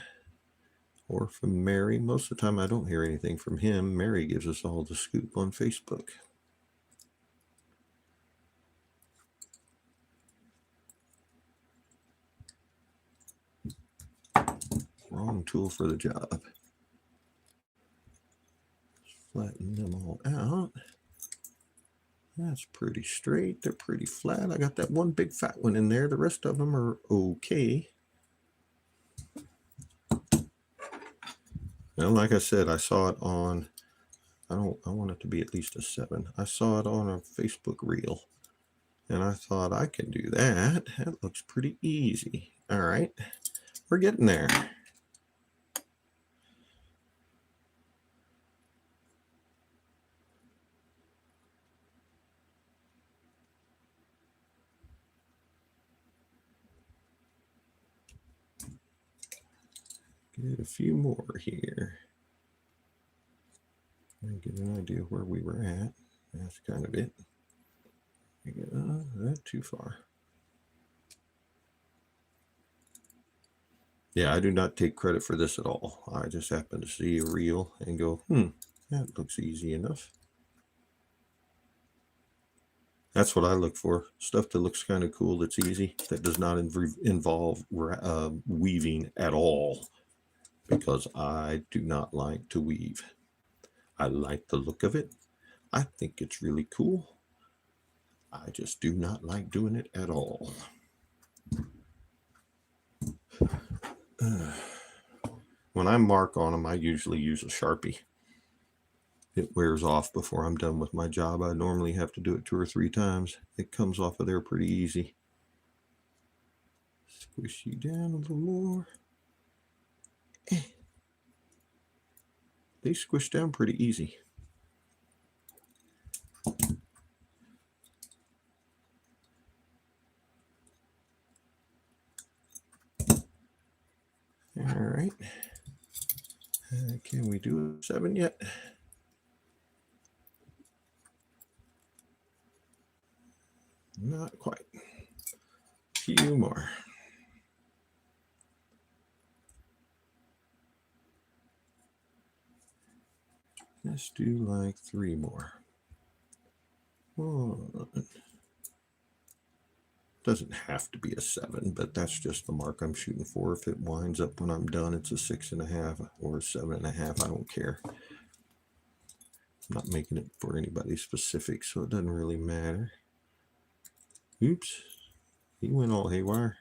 or from Mary. Most of the time I don't hear anything from him. Mary gives us all the scoop on Facebook. Wrong tool for the job. Flatten them all out. That's pretty straight. They're pretty flat. I got that one big fat one in there. The rest of them are okay. Now, like I said, I saw it on, I want it to be at least a 7. I saw it on a Facebook reel, and I thought, I can do that. That looks pretty easy. All right, we're getting there. Get a few more here. Get an idea where we were at. That's kind of it. Not too far. Yeah, I do not take credit for this at all. I just happen to see a reel and go, that looks easy enough. That's what I look for. Stuff that looks kind of cool, that's easy, that does not involve weaving at all. Because I do not like to weave. I like the look of it. I think it's really cool. I just do not like doing it at all. When I mark on them, I usually use a Sharpie. It wears off before I'm done with my job. I normally have to do it 2 or 3 times. It comes off of there pretty easy. Squish you down a little more. They squish down pretty easy. All right. Can we do a 7 yet? Not quite. A few more. Let's do like 3 more. Well, doesn't have to be a 7, but that's just the mark I'm shooting for. If it winds up when I'm done, it's a 6.5 or a 7.5. I don't care. I'm not making it for anybody specific, so it doesn't really matter. Oops, he went all haywire.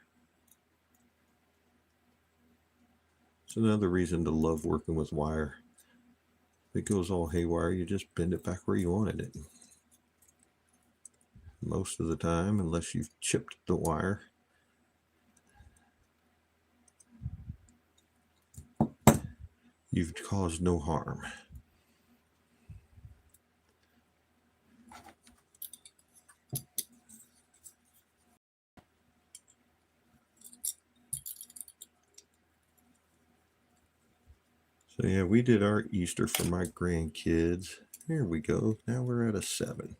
It's another reason to love working with wire. If it goes all haywire, you just bend it back where you wanted it. Most of the time, unless you've chipped the wire. You've caused no harm. So yeah, we did our Easter for my grandkids. Here we go. Now we're at a 7.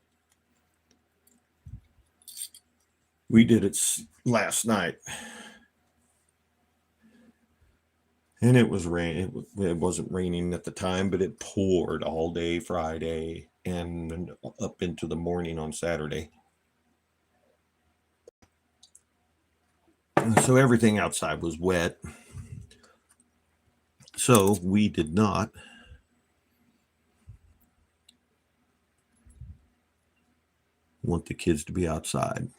We did it last night. And it was rain. It wasn't raining at the time, but it poured all day Friday and up into the morning on Saturday. So everything outside was wet. So we did not want the kids to be outside.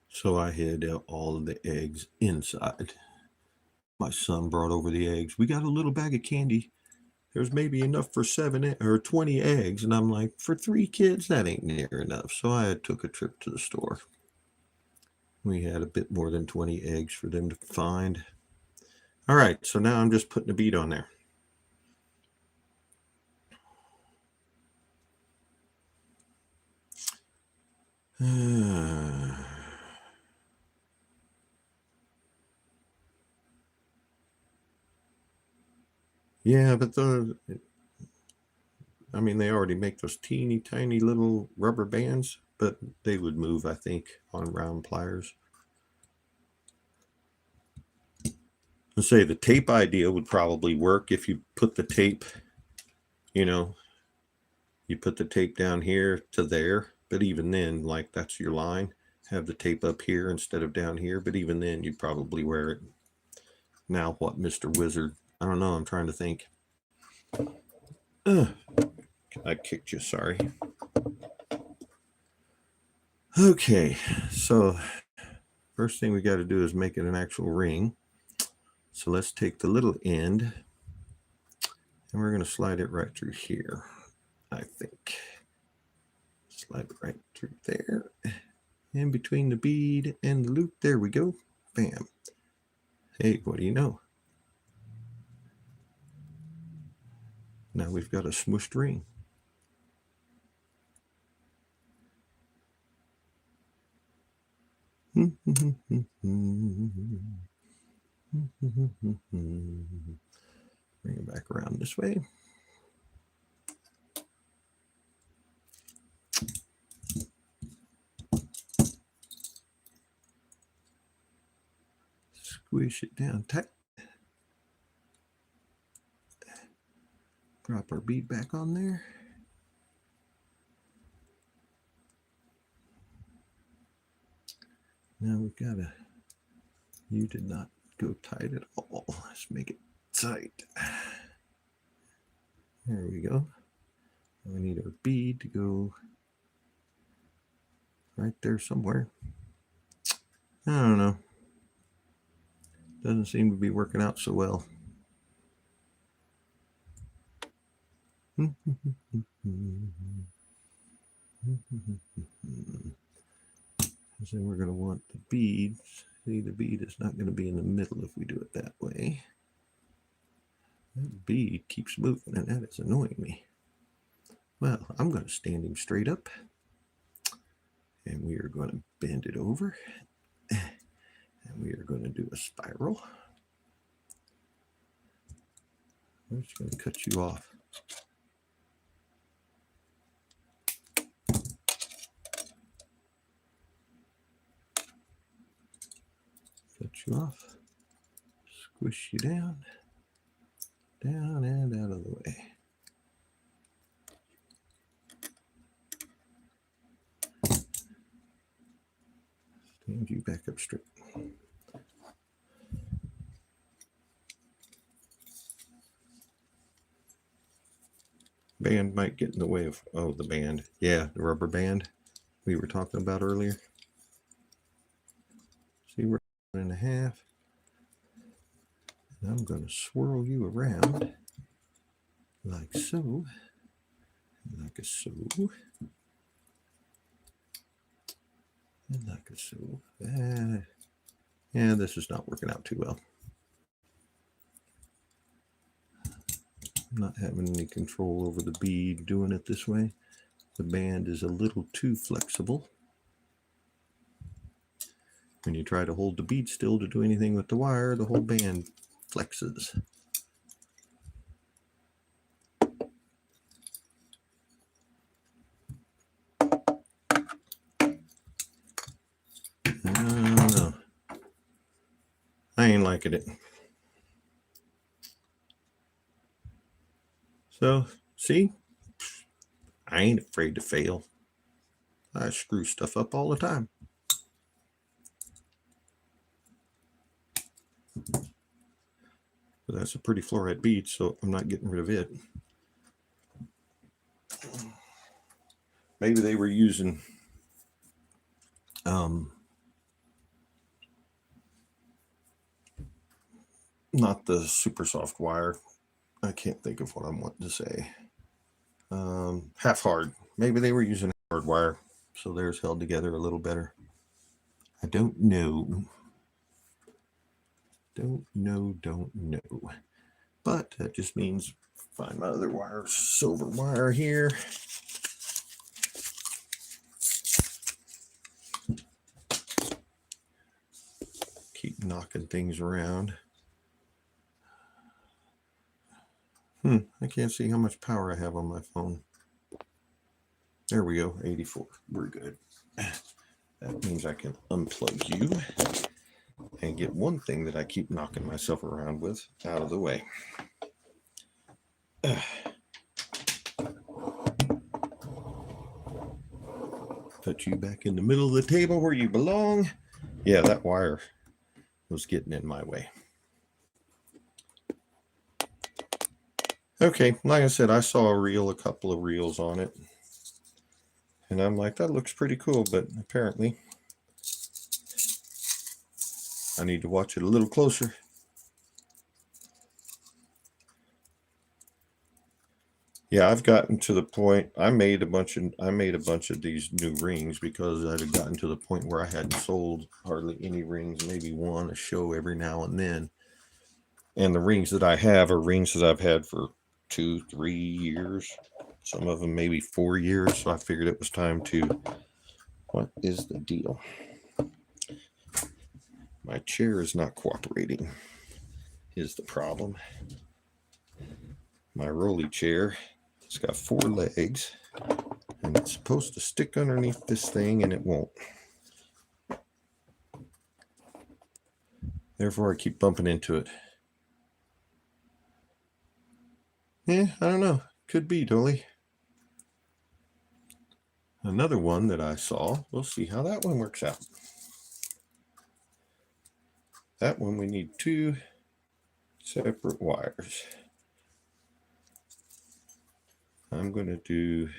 So I hid all of the eggs inside. My son brought over the eggs. We got a little bag of candy. There's maybe enough for 7 or 20 eggs. And I'm like, for 3 kids, that ain't near enough. So I took a trip to the store. We had a bit more than 20 eggs for them to find. All right, so now I'm just putting a bead on there. Yeah, but I mean, they already make those teeny tiny little rubber bands, but they would move, I think, on round pliers. Let's say the tape idea would probably work if you put the tape, you put the tape down here to there, but even then, like that's your line. Have the tape up here instead of down here, but even then you'd probably wear it. Now what, Mr. Wizard? I don't know, I'm trying to think. I kicked you, sorry. Okay, so first thing we got to do is make it an actual ring. So let's take the little end and we're going to slide it right through here, I think. Slide it right through there. In between the bead and the loop, there we go. Bam. Hey, what do you know? Now we've got a smooshed ring. Bring it back around this way. Squish it down tight. Drop our bead back on there. Now we've got you did not go tight at all. Let's make it tight. There we go. We need our bead to go right there somewhere. I don't know. Doesn't seem to be working out so well. So we're going to want the beads. See, the bead is not going to be in the middle if we do it that way. That bead keeps moving, and that is annoying me. Well, I'm going to stand him straight up, and we are going to bend it over, and we are going to do a spiral. I'm just going to cut you off. Cut you off. Squish you down. Down and out of the way. Stand you back up straight. Band might get in the way of, the band. Yeah, the rubber band we were talking about earlier. See, we're 1.5. And I'm going to swirl you around like so, like a so, and like a so. Yeah, this is not working out too well. I'm not having any control over the bead doing it this way. The band is a little too flexible. When you try to hold the bead still to do anything with the wire, the whole band flexes. I don't know. I ain't liking it. So, see? I ain't afraid to fail. I screw stuff up all the time. But that's a pretty fluorite bead, so I'm not getting rid of it. Maybe they were using not the super soft wire. I can't think of what I'm wanting to say. Half hard. Maybe they were using hard wire, so theirs held together a little better. I don't know. Don't know. But that just means find my other wire, silver wire here. Keep knocking things around. I can't see how much power I have on my phone. There we go, 84. We're good. That means I can unplug you and get one thing that I keep knocking myself around with out of the way. Put you back in the middle of the table where you belong. Yeah, that wire was getting in my way. Okay, like I said, I saw a couple of reels on it. And I'm like, that looks pretty cool, but apparently I need to watch it a little closer. Yeah, I've gotten to the point. I made a bunch of these new rings because I had gotten to the point where I hadn't sold hardly any rings, maybe one a show every now and then. And the rings that I have are rings that I've had for 2-3 years, some of them maybe 4 years. So I figured it was time to. What is the deal? My chair is not cooperating. Is the problem? My rolly chair. It's got 4 legs, and it's supposed to stick underneath this thing, and it won't. Therefore, I keep bumping into it. Yeah, I don't know. Could be, Dolly. Another one that I saw. We'll see how that one works out. That one we need 2 separate wires. I'm going to do,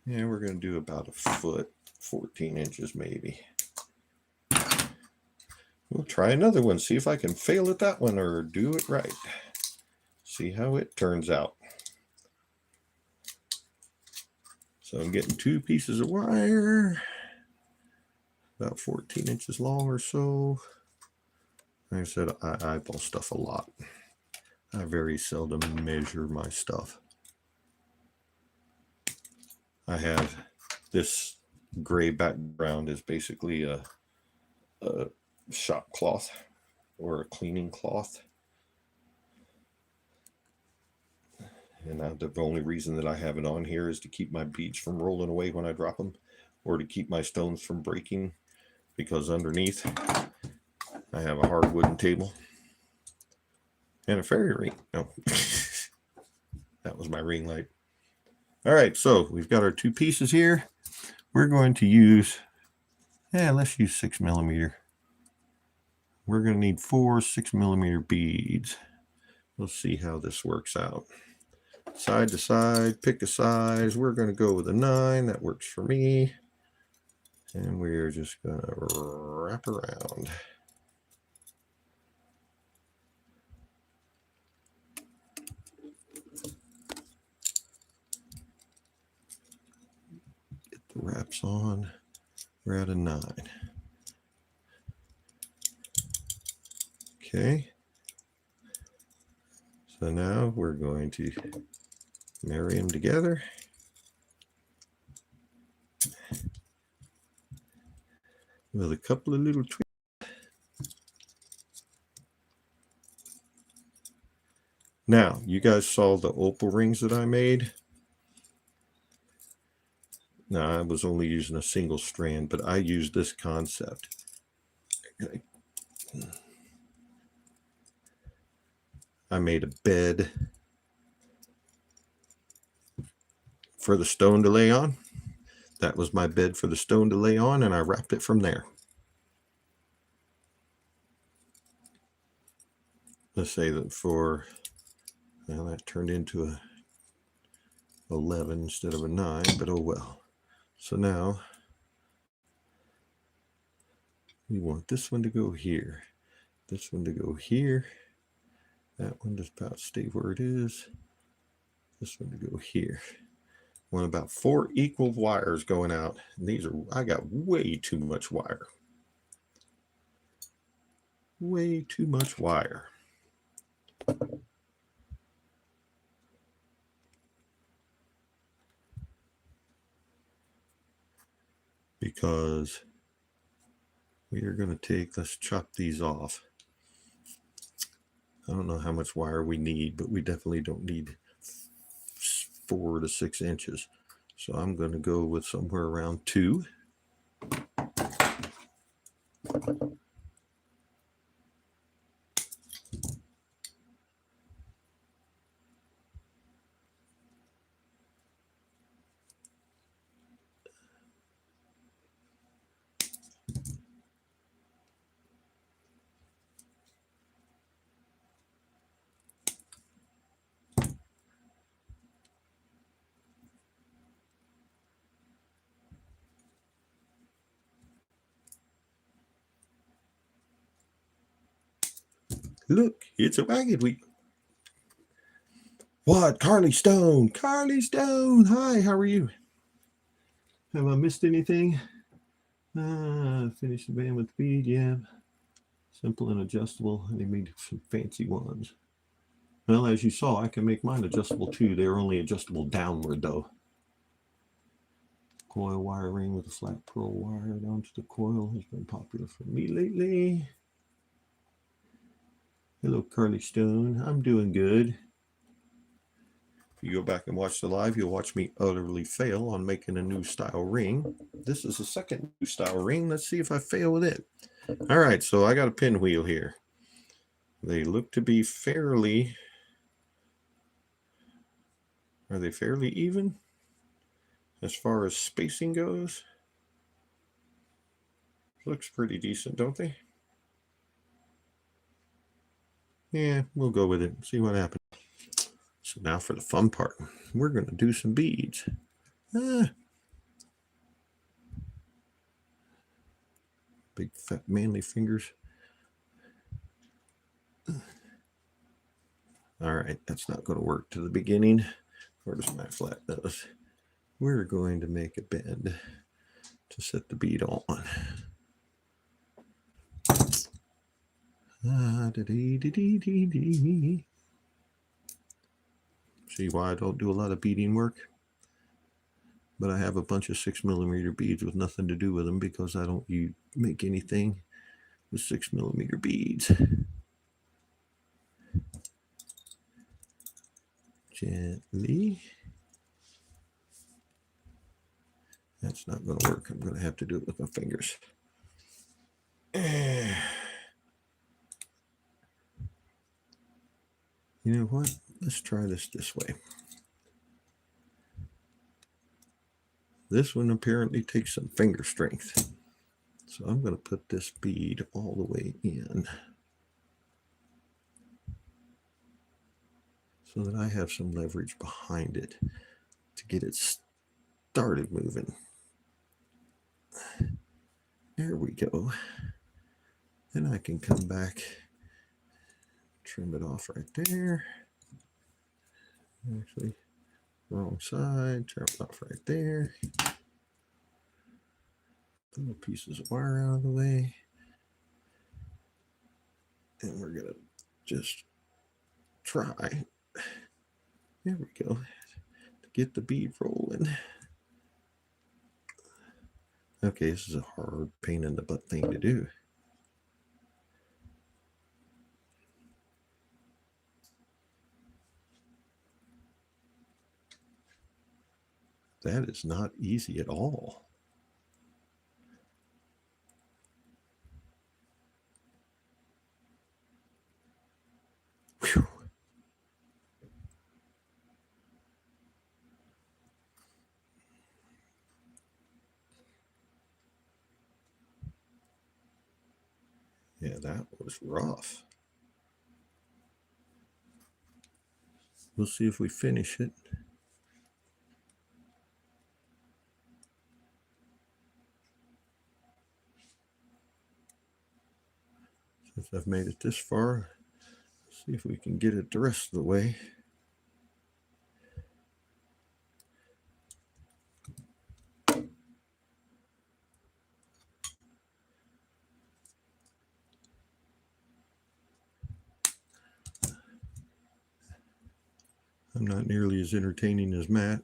yeah, we're going to do about a foot, 14 inches maybe. We'll try another one, see if I can fail at that one or do it right. See how it turns out. So I'm getting 2 pieces of wire, about 14 inches long or so. Like I said, I eyeball stuff a lot. I very seldom measure my stuff. I have this gray background is basically a shop cloth or a cleaning cloth. And the only reason that I have it on here is to keep my beads from rolling away when I drop them, or to keep my stones from breaking, because underneath I have a hard wooden table and a fairy ring. No, that was my ring light. All right, so we've got our 2 pieces here. We're going to use, let's use 6mm. We're going to need 4 6mm beads. We'll see how this works out. Side to side, pick a size. We're going to go with a 9. That works for me. And we're just going to wrap around. Get the wraps on. We're at a 9. Okay. So now we're going to marry them together. With a couple of little tweaks. Now, you guys saw the opal rings that I made. Now, I was only using a single strand, but I used this concept. I made a bed for the stone to lay on. That was my bed for the stone to lay on, and I wrapped it from there. Let's say that for, well, that turned into a 11 instead of a 9, but oh well. So now we want this one to go here, this one to go here, that one just about stay where it is, this one to go here. I want about 4 equal wires going out. And these are, I got way too much wire. Way too much wire. Because we are going to take, let's chop these off. I don't know how much wire we need, but we definitely don't need 4 to 6 inches. So I'm going to go with somewhere around 2. Look, it's a ragged wheel. What? Carly Stone. Carly Stone. Hi, how are you? Have I missed anything? Finished the band with bead, yeah. Simple and adjustable. I made some fancy ones. Well, as you saw, I can make mine adjustable too. They're only adjustable downward though. Coil wire ring with a flat pearl wire down to the coil has been popular for me lately. Hello, Carly Stone. I'm doing good. If you go back and watch the live, you'll watch me utterly fail on making a new style ring. This is the second new style ring. Let's see if I fail with it. All right, so I got a pinwheel here. They look to be fairly, are they fairly even as far as spacing goes? Looks pretty decent, don't they? Yeah, we'll go with it. See what happens. So now for the fun part. We're going to do some beads. Big fat manly fingers. All right, that's not going to work to the beginning. Where's my flat nose? We're going to make a bend to set the bead on. See why I don't do a lot of beading work? But I have a bunch of 6mm beads with nothing to do with them because I don't make anything with 6mm beads. Gently. That's not going to work. I'm going to have to do it with my fingers. You know what? Let's try this way. This one apparently takes some finger strength. So I'm going to put this bead all the way in so that I have some leverage behind it to get it started moving. There we go. Then I can come back, trim it off right there. Actually, wrong side, trim it off right there. Little pieces of wire out of the way. And we're going to just try, there we go, to get the bead rolling. Okay, this is a hard pain in the butt thing to do. That is not easy at all. Whew. Yeah, that was rough. We'll see if we finish it. Since I've made it this far, see if we can get it the rest of the way. I'm not nearly as entertaining as Matt.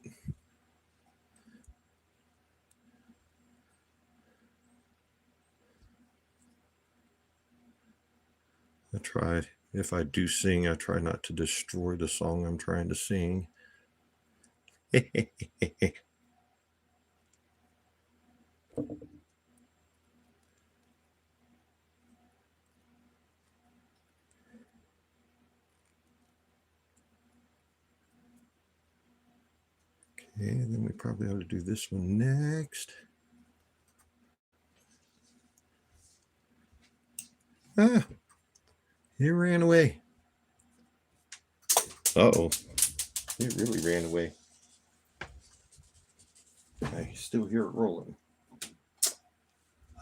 I try, if I do sing, I try not to destroy the song I'm trying to sing. Okay, and then we probably ought to do this one next. Ah, it ran away. Uh-oh, it really ran away. I still hear it rolling.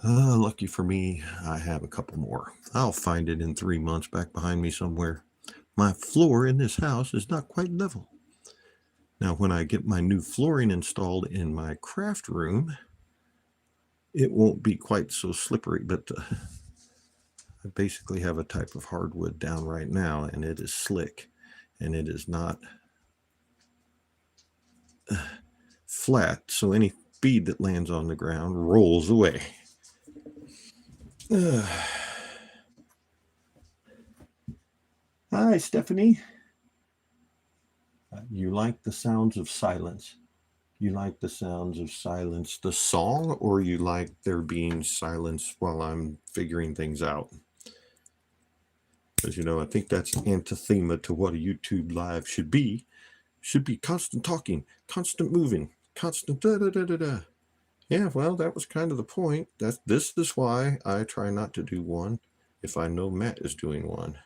Lucky for me, I have a couple more. I'll find it in 3 months back behind me somewhere. My floor in this house is not quite level. Now, when I get my new flooring installed in my craft room, it won't be quite so slippery, but I basically have a type of hardwood down right now, and it is slick, and it is not flat, so any bead that lands on the ground rolls away. Hi, Stephanie. You like the sounds of silence? You like the sounds of silence, the song, or you like there being silence while I'm figuring things out? Because, you know, I think that's anathema to what a YouTube live should be. Should be constant talking, constant moving, constant da-da-da-da-da. Yeah, well, that was kind of the point. This is why I try not to do one if I know Matt is doing one.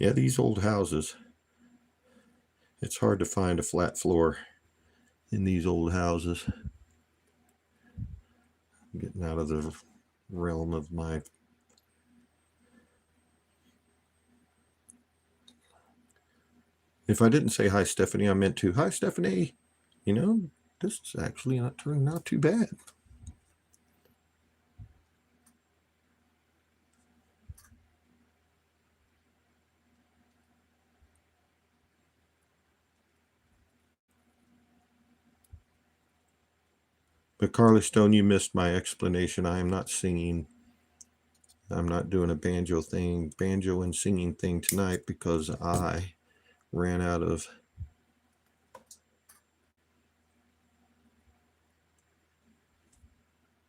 Yeah, these old houses, it's hard to find a flat floor in these old houses. I'm getting out of the realm of my... If I didn't say hi, Stephanie, I meant to. Hi, Stephanie. You know, this is actually not turning out too bad. But Carly Stone, you missed my explanation. I am not singing. I'm not doing a banjo and singing thing tonight because I ran out of...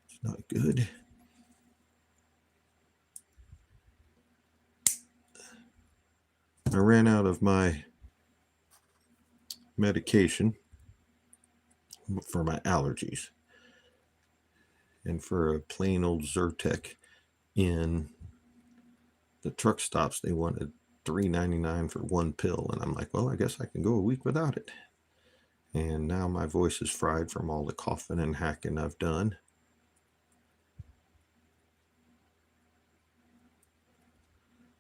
It's not good. I ran out of my medication for my allergies. And for a plain old Zyrtec in the truck stops, they wanted $3.99 for one pill. And I'm like, well, I guess I can go a week without it. And now my voice is fried from all the coughing and hacking I've done.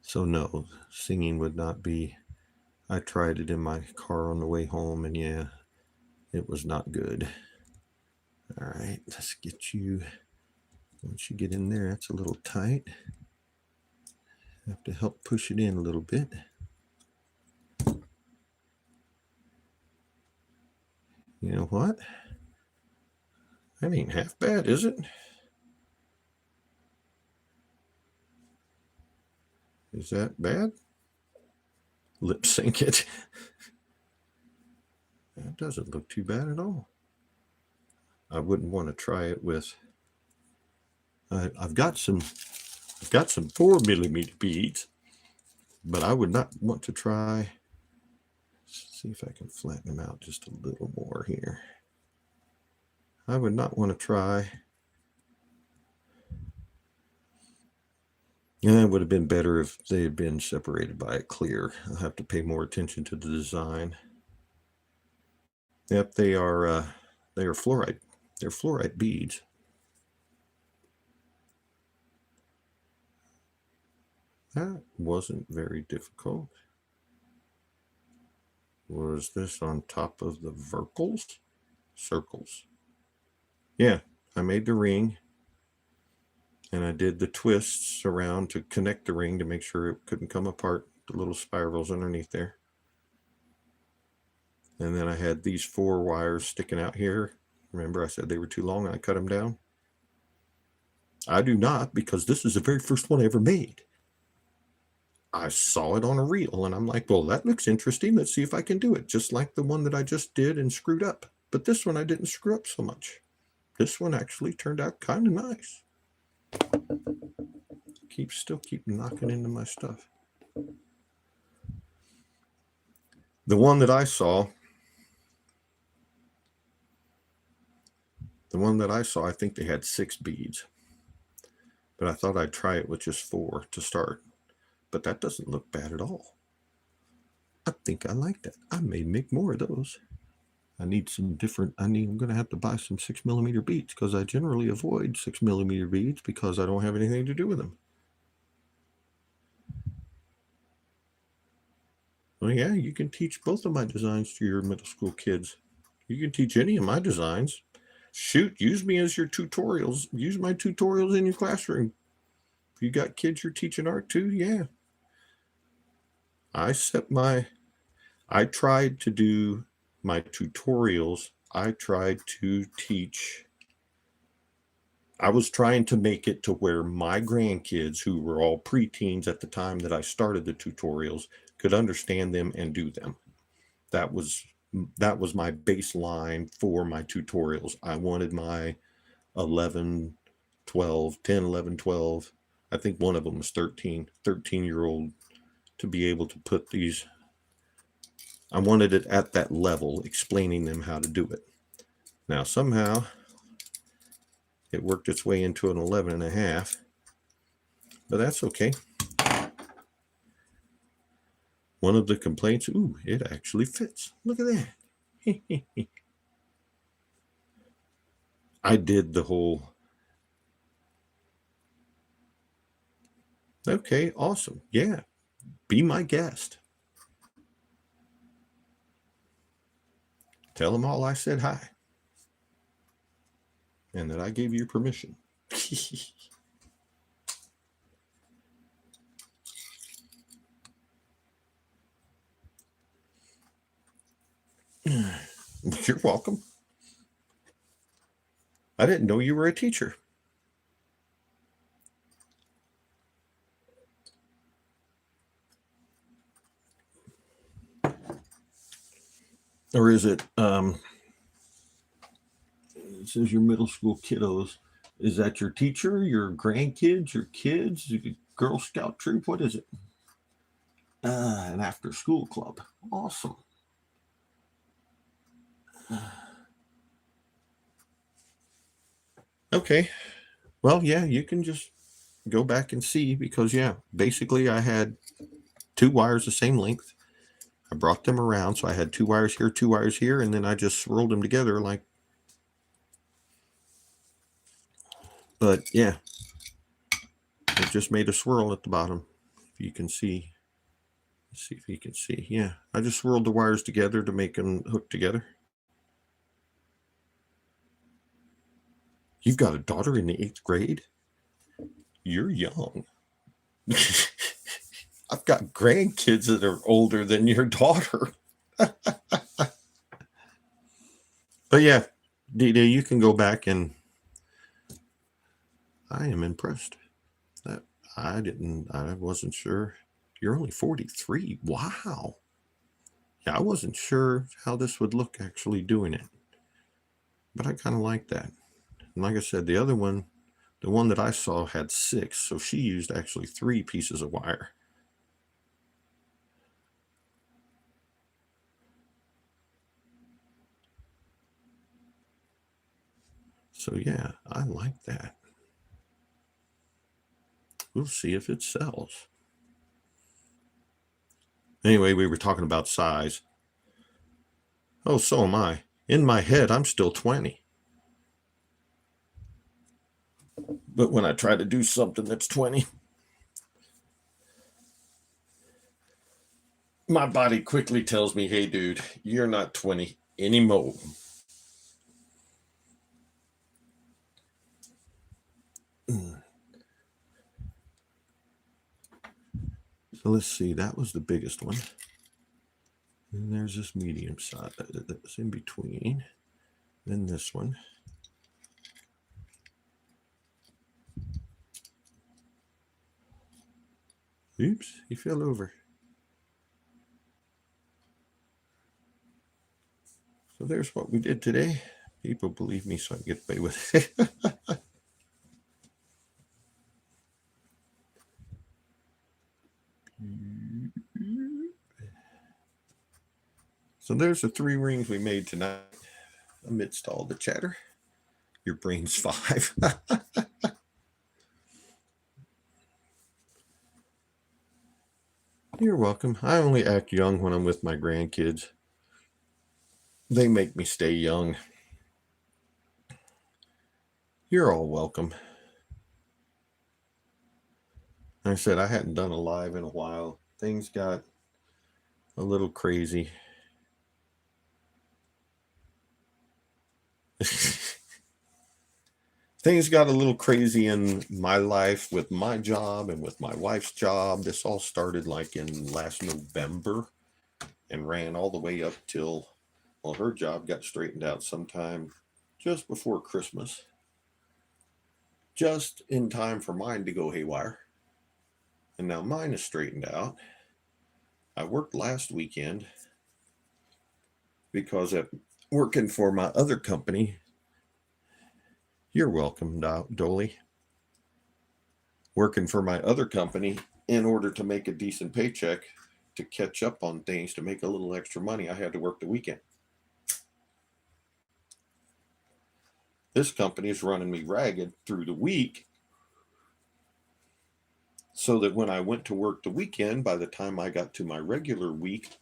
So no, singing would not be... I tried it in my car on the way home, and yeah, it was not good. All right, let's get you... Once you get in there, that's a little tight. Have to help push it in a little bit. You know what? That ain't half bad, is it? Is that bad? Lip sync it. That doesn't look too bad at all. I wouldn't want to try it with... I've got some 4mm beads, but I would not want to try... Let's see if I can flatten them out just a little more here. I would not want to try... Yeah, it would have been better if they had been separated by a clear. I'll have to pay more attention to the design. Yep, they are fluorite. They're fluorite beads. That wasn't very difficult. Was this on top of the circles? Yeah, I made the ring, and I did the twists around to connect the ring to make sure it couldn't come apart, the little spirals underneath there. And then I had these 4 wires sticking out here. Remember I said they were too long and I cut them down? I do not, because this is the very first one I ever made. I saw it on a reel and I'm like, well, that looks interesting. Let's see if I can do it. Just like the one that I just did and screwed up. But this one I didn't screw up so much. This one actually turned out kind of nice. Still keep knocking into my stuff. The one that I saw, I think they had 6 beads. But I thought I'd try it with just 4 to start. But that doesn't look bad at all. I think I like that. I may make more of those. I need some different... I'm going to have to buy some 6mm beads because I generally avoid 6mm beads because I don't have anything to do with them. Well, yeah, you can teach both of my designs to your middle school kids. You can teach any of my designs. Shoot, use me as your tutorials. Use my tutorials in your classroom. If you got kids you're teaching art to, yeah. I tried to do my tutorials. I tried to teach. I was trying to make it to where my grandkids, who were all preteens at the time that I started the tutorials, could understand them and do them. That was my baseline for my tutorials. I wanted my 11, 12, 10, 11, 12. I think one of them was 13-year-old to be able to put these. I wanted it at that level, explaining them how to do it. Now, somehow it worked its way into an 11.5, but that's okay. One of the complaints, ooh, it actually fits. Look at that. I did the whole. Okay, awesome. Yeah, be my guest. Tell them all I said hi. And that I gave you permission. You're welcome. I didn't know you were a teacher. Or is it, it says your middle school kiddos. Is that your teacher, your grandkids, your kids, your Girl Scout troop? What is it? An after school club. Awesome. Okay. Well, yeah, you can just go back and see because, yeah, basically I had 2 wires the same length. I brought them around. So I had 2 wires here, 2 wires here, and then I just swirled them together like. But yeah, it just made a swirl at the bottom. If you can see. Let's see if you can see. Yeah, I just swirled the wires together to make them hook together. You've got a daughter in the 8th grade? You're young. I've got grandkids that are older than your daughter. But yeah, Dita, you can go back and I am impressed. That I wasn't sure. You're only 43. Wow. Yeah, I wasn't sure how this would look actually doing it. But I kind of like that. And like I said, the other one, the one that I saw had 6, so she used actually 3 pieces of wire. So yeah, I like that. We'll see if it sells. Anyway, we were talking about size. Oh, so am I. In my head, I'm still 20. But when I try to do something that's 20, my body quickly tells me, hey, dude, you're not 20 anymore. So let's see. That was the biggest one. And there's this medium size that's in between. Then this one. Oops, he fell over. So there's what we did today. People believe me, so I get away with it. So there's the 3 rings we made tonight. Amidst all the chatter, your brain's 5. You're welcome. I only act young when I'm with my grandkids. They make me stay young. You're all welcome. Like I said, I hadn't done a live in a while. Things got a little crazy. Things got a little crazy in my life with my job and with my wife's job. This all started like in last November and ran all the way up till, well, her job got straightened out sometime just before Christmas. Just in time for mine to go haywire. And now mine is straightened out. I worked last weekend because I'm working for my other company. You're welcome, Dolly. Working for my other company in order to make a decent paycheck to catch up on things, to make a little extra money, I had to work the weekend. This company is running me ragged through the week. so that when I went to work the weekend, by the time I got to my regular week,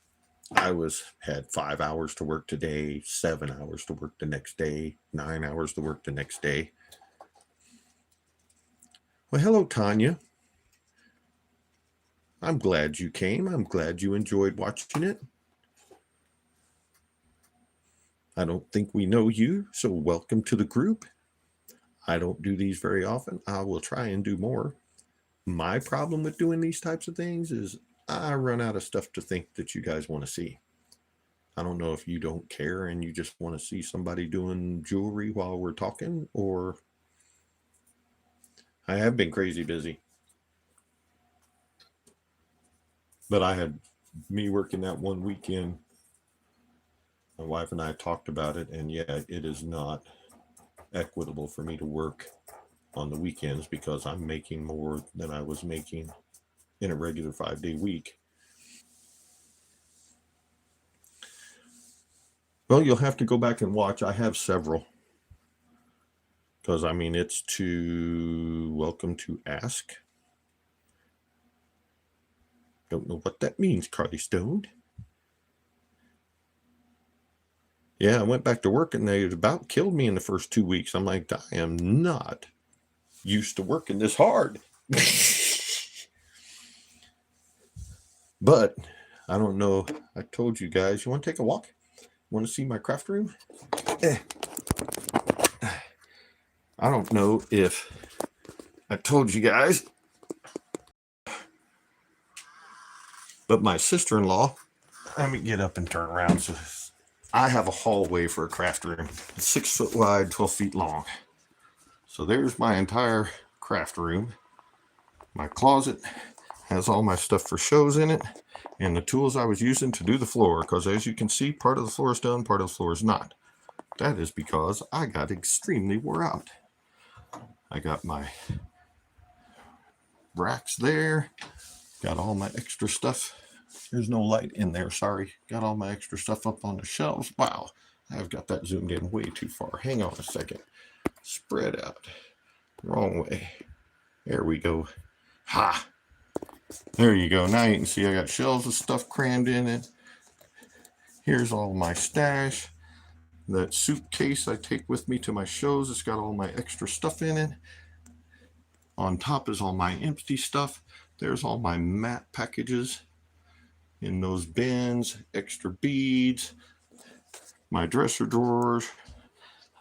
I had 5 hours to work today, 7 hours to work the next day, 9 hours to work the next day. Well, hello, Tanya. I'm glad you came. I'm glad you enjoyed watching it. I don't think we know you, so welcome to the group. I don't do these very often. I will try and do more. My problem with doing these types of things is I run out of stuff to think that you guys want to see. I don't know if you don't care and you just want to see somebody doing jewelry while we're talking, or I have been crazy busy. But I had me working that one weekend. My wife and I talked about it, and yeah, it is not equitable for me to work on the weekends because I'm making more than I was making in a regular 5-day week. Well, you'll have to go back and watch. I have several. Because, I mean, it's to welcome to ask. Don't know what that means, Carly Stone. Yeah, I went back to work and they about killed me in the first 2 weeks. I'm like, I am not used to working this hard. But I don't know. I told you guys, you want to take a walk? Want to see my craft room? I don't know if I told you guys, but my sister-in-law, let me get up and turn around. So I have a hallway for a craft room. It's 6 foot wide, 12 feet long. So there's my entire craft room. My closet has all my stuff for shows in it and the tools I was using to do the floor, because as you can see, part of the floor is done, part of the floor is not. That is because I got extremely wore out. I got my racks there, got all my extra stuff. There's no light in there, sorry. Got all my extra stuff up on the shelves. Wow, I've got that zoomed in way too far. Hang on a second. Spread out. Wrong way. There we go. Ha! There you go. Now you can see I got shelves of stuff crammed in it. Here's all my stash. That suitcase I take with me to my shows, it's got all my extra stuff in it. On top is all my empty stuff. There's all my matte packages in those bins, extra beads, my dresser drawers.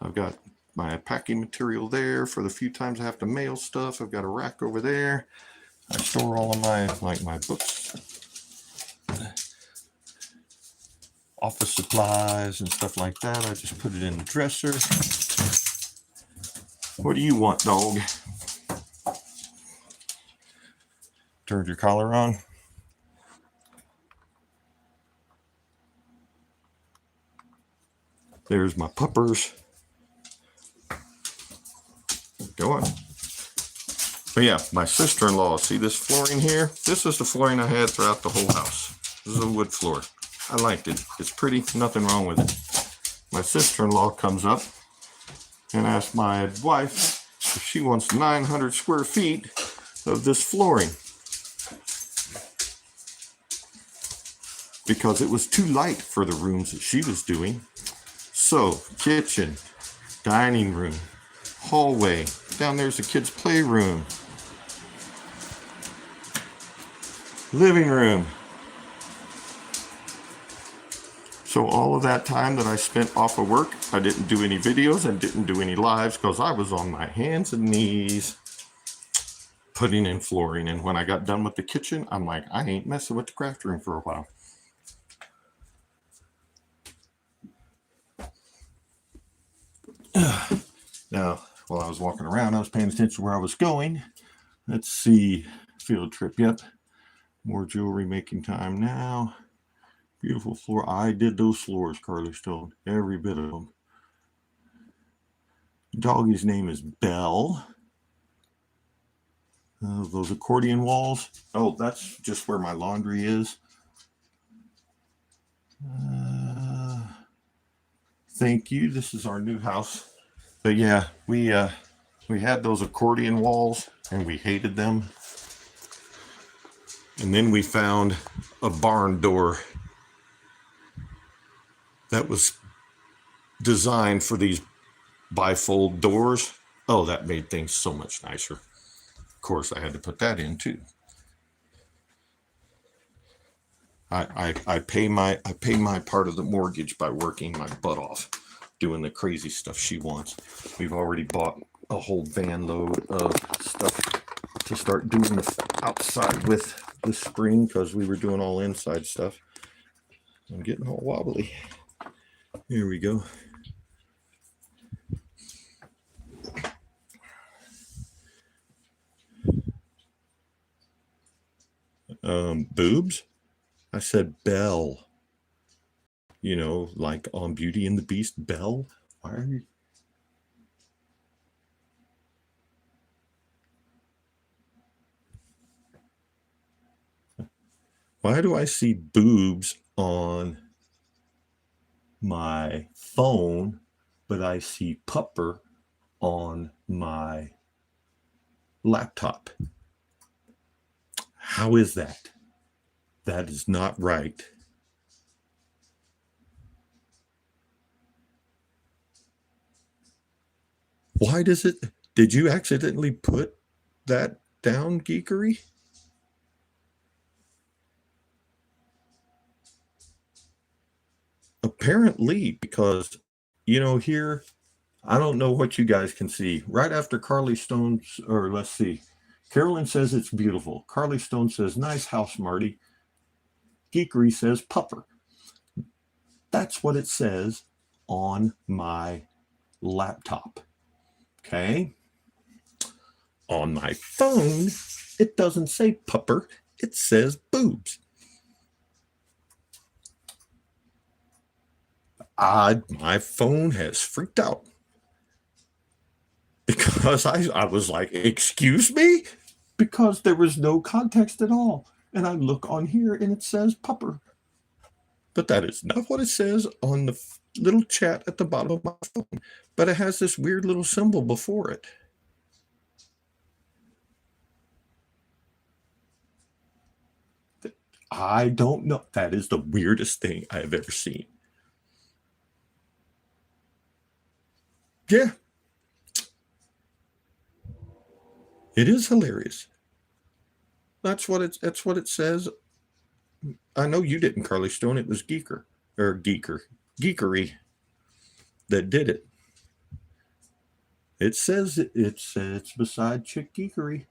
I've got my packing material there for the few times I have to mail stuff. I've got a rack over there. I store all of my, like my books, office supplies and stuff like that. I just put it in the dresser. What do you want, dog? Turned your collar on. There's my puppers. Go on. But yeah, my sister-in-law, see this flooring here? This is the flooring I had throughout the whole house. This is a wood floor. I liked it. It's pretty, nothing wrong with it. My sister-in-law comes up and asks my wife if she wants 900 square feet of this flooring, because it was too light for the rooms that she was doing. So, kitchen, dining room, hallway, down there's the kids' playroom, living room. So all of that time that I spent off of work, I didn't do any videos and didn't do any lives because I was on my hands and knees putting in flooring. And when I got done with the kitchen, I'm like, I ain't messing with the craft room for a while. Now, while I was walking around, I was paying attention to where I was going. Let's see, field trip, yep. More jewelry making time now. Beautiful floor. I did those floors, Carly Stone, every bit of them. Doggy's name is Belle. Those accordion walls. Oh, that's just where my laundry is. Thank you. This is our new house. But yeah, we had those accordion walls and we hated them. And then we found a barn door that was designed for these bifold doors. Oh, that made things so much nicer. Of course, I had to put that in too. I pay my part of the mortgage by working my butt off, doing the crazy stuff she wants. We've already bought a whole van load of stuff to start doing the outside with this spring because we were doing all inside stuff. I'm getting all wobbly. Here we go. Boobs? I said Belle. You know, like on Beauty and the Beast, Belle. Why are you? Why do I see boobs on my phone, but I see pupper on my laptop? How is that? That is not right. Why does it? Did you accidentally put that down, Geekery? Apparently, because, you know, here, I don't know what you guys can see. Right after Carly Stone's, or let's see, Carolyn says it's beautiful. Carly Stone says, nice house, Marty. Geekery says, pupper. That's what it says on my laptop. Okay? On my phone, it doesn't say pupper, it says boobs. My phone has freaked out because I was like, excuse me? Because there was no context at all. And I look on here and it says pupper. But that is not what it says on the little chat at the bottom of my phone. But it has this weird little symbol before it. I don't know. That is the weirdest thing I have ever seen. Yeah. It is hilarious. That's what it says. I know you didn't, Carly Stone. It was Geekery that did it. It says it's beside Chick Geekery.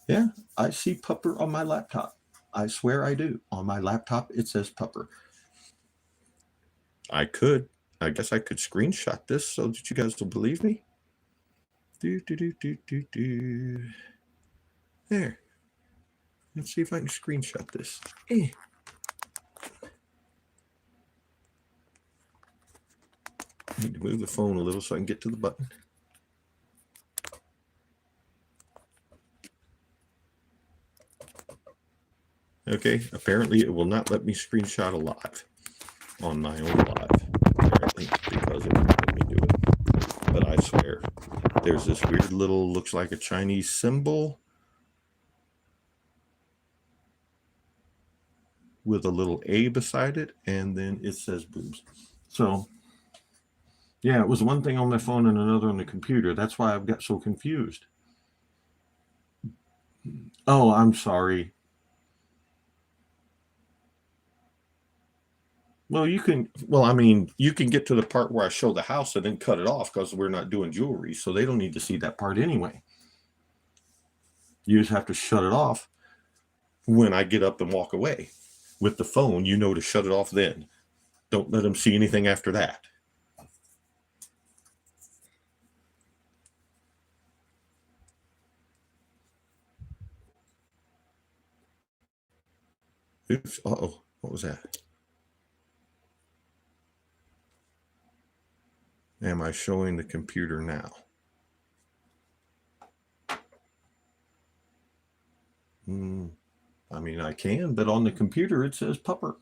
Yeah, I see pupper on my laptop. I swear I do. On my laptop, it says pupper. I guess I could screenshot this so that you guys will believe me. There. Let's see if I can screenshot this. I need to move the phone a little so I can get to the button. Okay, apparently it will not let me screenshot a live on my own live, apparently, because it won't let me do it. But I swear, there's this weird little, looks like a Chinese symbol with a little A beside it, and then it says boobs. So, yeah, it was one thing on my phone and another on the computer. That's why I've got so confused. Oh, I'm sorry. Well, you can get to the part where I show the house and then cut it off because we're not doing jewelry, so they don't need to see that part anyway. You just have to shut it off when I get up and walk away. With the phone, you know to shut it off then. Don't let them see anything after that. Oops. Uh-oh. What was that? Am I showing the computer now? I mean, I can, but on the computer it says pupper.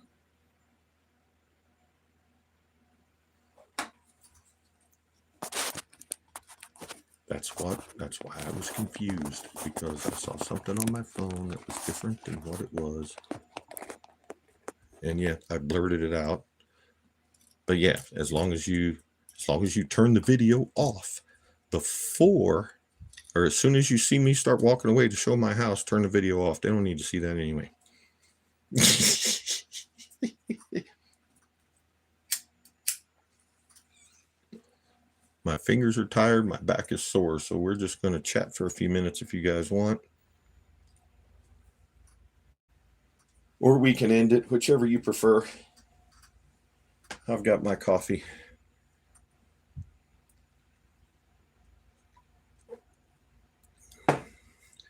That's why I was confused, because I saw something on my phone that was different than what it was. And yeah, I blurted it out. But yeah, as long as you turn the video off before, or as soon as you see me start walking away to show my house, turn the video off. They don't need to see that anyway. My fingers are tired, my back is sore, so we're just going to chat for a few minutes if you guys want. Or we can end it, whichever you prefer. I've got my coffee.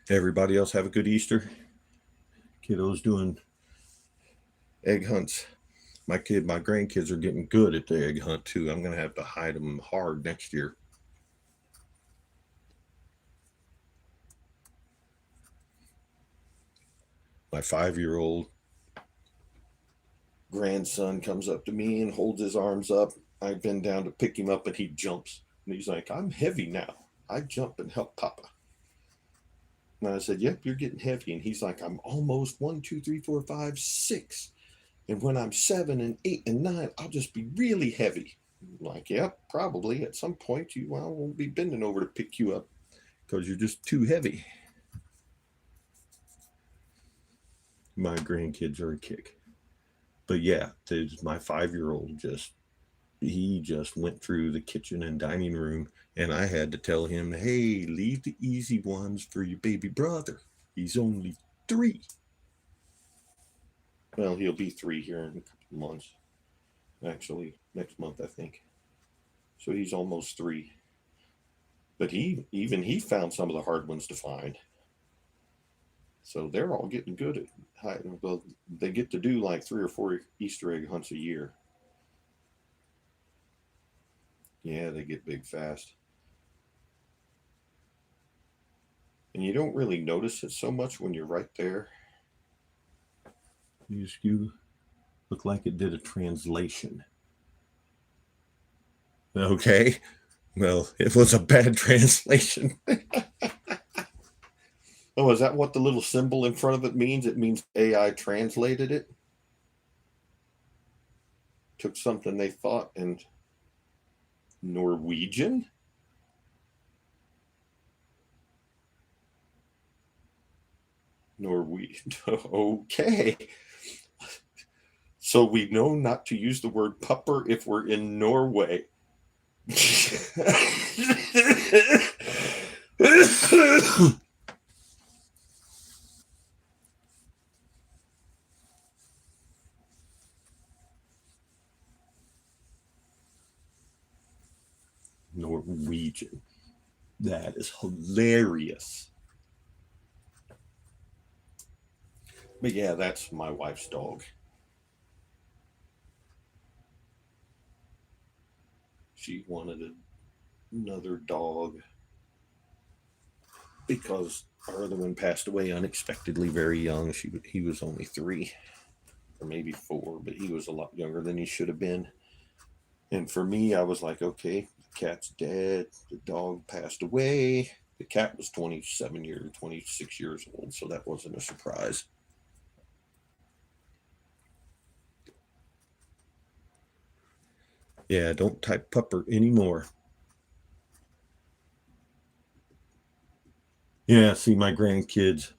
Everybody else have a good Easter. Kiddos doing egg hunts. My grandkids are getting good at the egg hunt too. I'm going to have to hide them hard next year. My 5-year-old grandson comes up to me and holds his arms up. I bend down to pick him up and he jumps. And he's like, I'm heavy now. I jump and help Papa. And I said, yep, you're getting heavy. And he's like, I'm almost 1, 2, 3, 4, 5, 6. And when I'm 7 and 8 and 9, I'll just be really heavy. I'm like, yep, probably at some point I won't be bending over to pick you up because you're just too heavy. My grandkids are a kick. But yeah, my 5-year-old he just went through the kitchen and dining room, and I had to tell him, hey, leave the easy ones for your baby brother. He's only 3. Well, he'll be 3 here in a couple of months. Actually, next month, I think. So he's almost 3. But he found some of the hard ones to find. So they're all getting good at hiding. Well, they get to do like 3 or 4 Easter egg hunts a year. Yeah, they get big fast. And you don't really notice it so much when you're right there. You look like it did a translation. Okay. Well, it was a bad translation. Oh, is that what the little symbol in front of it means? It means AI translated it. Took something they thought in Norwegian. Norwegian. Okay. So we know not to use the word pupper if we're in Norway. Norwegian. That is hilarious. But yeah, that's my wife's dog. She wanted another dog because our other one passed away unexpectedly very young. He was only 3 or maybe 4, but he was a lot younger than he should have been. And for me, I was like, okay, the cat's dead. The dog passed away. The cat was 26 years old, so that wasn't a surprise. Yeah, don't type pupper anymore. Yeah, see, my grandkids,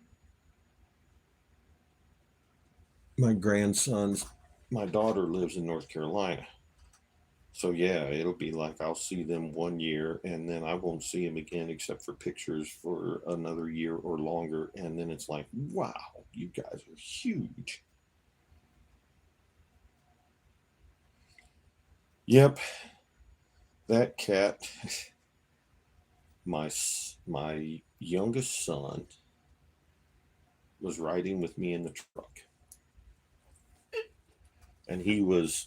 my grandsons, my daughter lives in North Carolina. So yeah, it'll be like I'll see them 1 year and then I won't see them again except for pictures for another year or longer. And then it's like, wow, you guys are huge. Yep, that cat, my youngest son was riding with me in the truck. And he was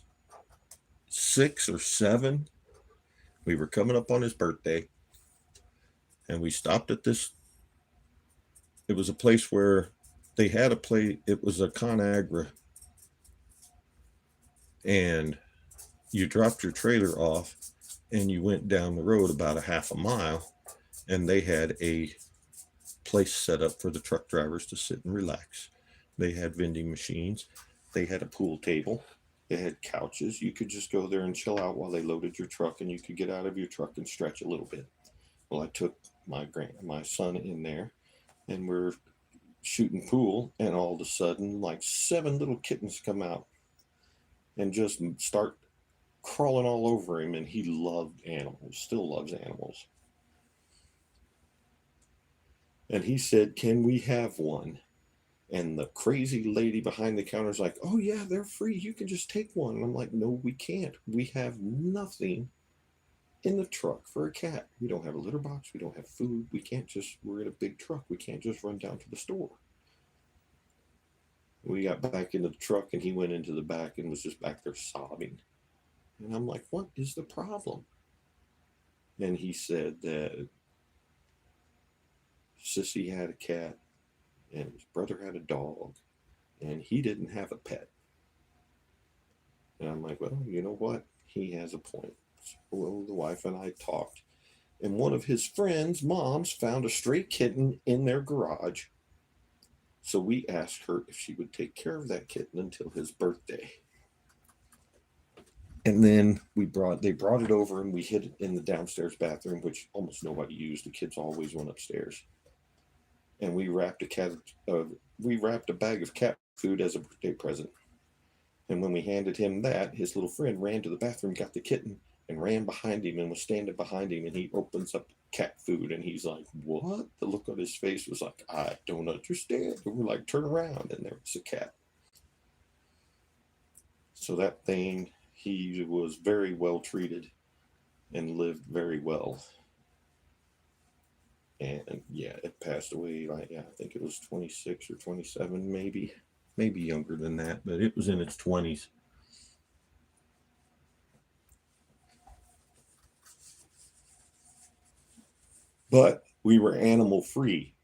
6 or 7. We were coming up on his birthday. And we stopped at this. It was a place where they had a play. It was a ConAgra. And you dropped your trailer off and you went down the road about a half a mile. and they had a place set up for the truck drivers to sit and relax. They had vending machines, they had a pool table, they had couches. You could just go there and chill out while they loaded your truck, and you could get out of your truck and stretch a little bit. Well, I took my son in there, and we're shooting pool, and all of a sudden, like 7 little kittens come out and just start crawling all over him. And he loved animals, still loves animals. And he said, "Can we have one?" And the crazy lady behind the counter is like, "Oh, yeah, they're free. You can just take one." And I'm like, "No, we can't. We have nothing in the truck for a cat. We don't have a litter box. We don't have food. We can't just, we're in a big truck. We can't just run down to the store." We got back into the truck, and he went into the back and was just back there sobbing. And I'm like, "What is the problem?" And he said that Sissy had a cat and his brother had a dog, and he didn't have a pet. And I'm like, "Well, you know what? He has a point." Well, the wife and I talked, and one of his friends' moms found a stray kitten in their garage. So we asked her if she would take care of that kitten until his birthday. And then they brought it over, and we hid it in the downstairs bathroom, which almost nobody used. The kids always went upstairs. And we wrapped a bag of cat food as a birthday present. And when we handed him that, his little friend ran to the bathroom, got the kitten, and ran behind him and was standing behind him. And he opens up cat food, and he's like, "What?" The look on his face was like, "I don't understand." And we're like, "Turn around," and there was a cat. So that thing, he was very well treated and lived very well. And yeah, it passed away. Like, yeah, I think it was 26 or 27, maybe younger than that, but it was in its 20s. But we were animal free.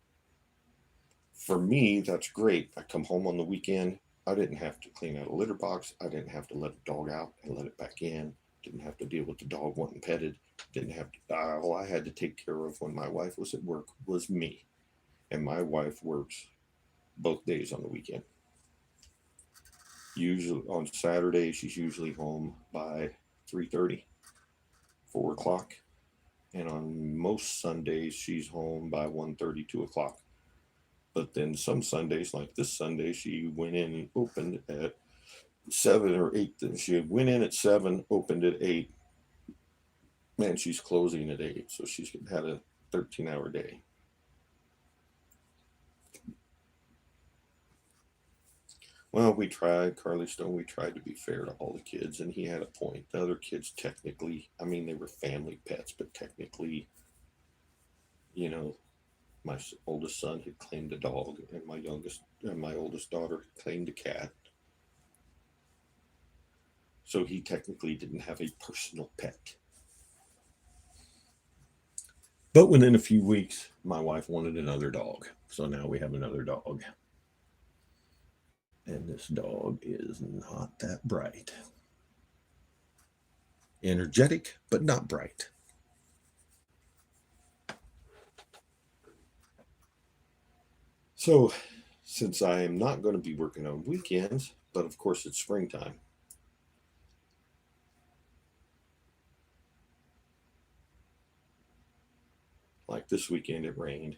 For me, that's great. I come home on the weekend. I didn't have to clean out a litter box. I didn't have to let a dog out and let it back in. Didn't have to deal with the dog wanting petted. Didn't have to. All I had to take care of when my wife was at work was me. And my wife works both days on the weekend. Usually on Saturday, she's usually home by 3:30, 4 o'clock. And on most Sundays, she's home by 1:30, 2 o'clock. But then some Sundays, like this Sunday, she went in and opened at 7 or 8. Then she went in at 7, opened at 8, and she's closing at 8. So she's had a 13-hour day. Well, we tried, Carly Stone, we tried to be fair to all the kids, and he had a point. The other kids, technically, I mean, they were family pets, but technically, you know, my oldest son had claimed a dog, and my oldest daughter claimed a cat. So he technically didn't have a personal pet. But within a few weeks, my wife wanted another dog. So now we have another dog. And this dog is not that bright. Energetic, but not bright. So, since I am not going to be working on weekends, but of course it's springtime, like this weekend it rained.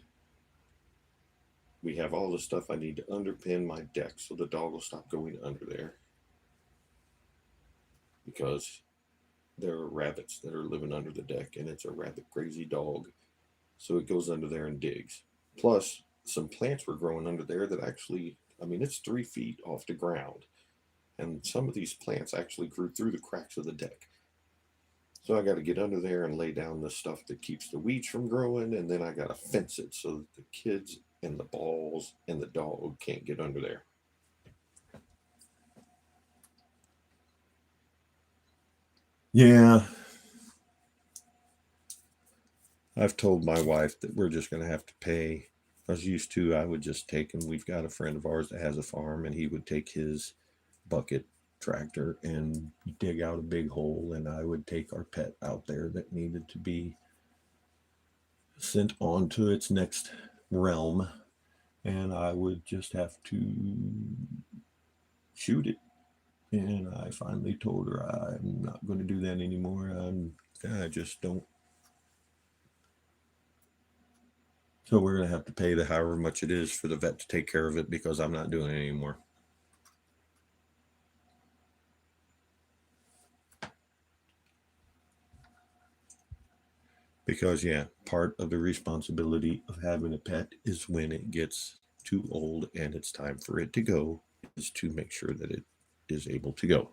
We have all the stuff I need to underpin my deck so the dog will stop going under there, because there are rabbits that are living under the deck, and it's a rabbit crazy dog. So it goes under there and digs. Plus, some plants were growing under there that actually, I mean, it's 3 feet off the ground. And some of these plants actually grew through the cracks of the deck. So I got to get under there and lay down the stuff that keeps the weeds from growing. And then I got to fence it so that the kids and the balls and the dog can't get under there. Yeah, I've told my wife that we're just going to have to pay. I was used to, I would just take him. We've got a friend of ours that has a farm, and he would take his bucket tractor and dig out a big hole, and I would take our pet out there that needed to be sent on to its next realm, and I would just have to shoot it. And I finally told her I'm not going to do that anymore. I just don't. So we're going to have to pay the however much it is for the vet to take care of it because I'm not doing it anymore. Because, yeah, part of the responsibility of having a pet is when it gets too old and it's time for it to go, is to make sure that it is able to go.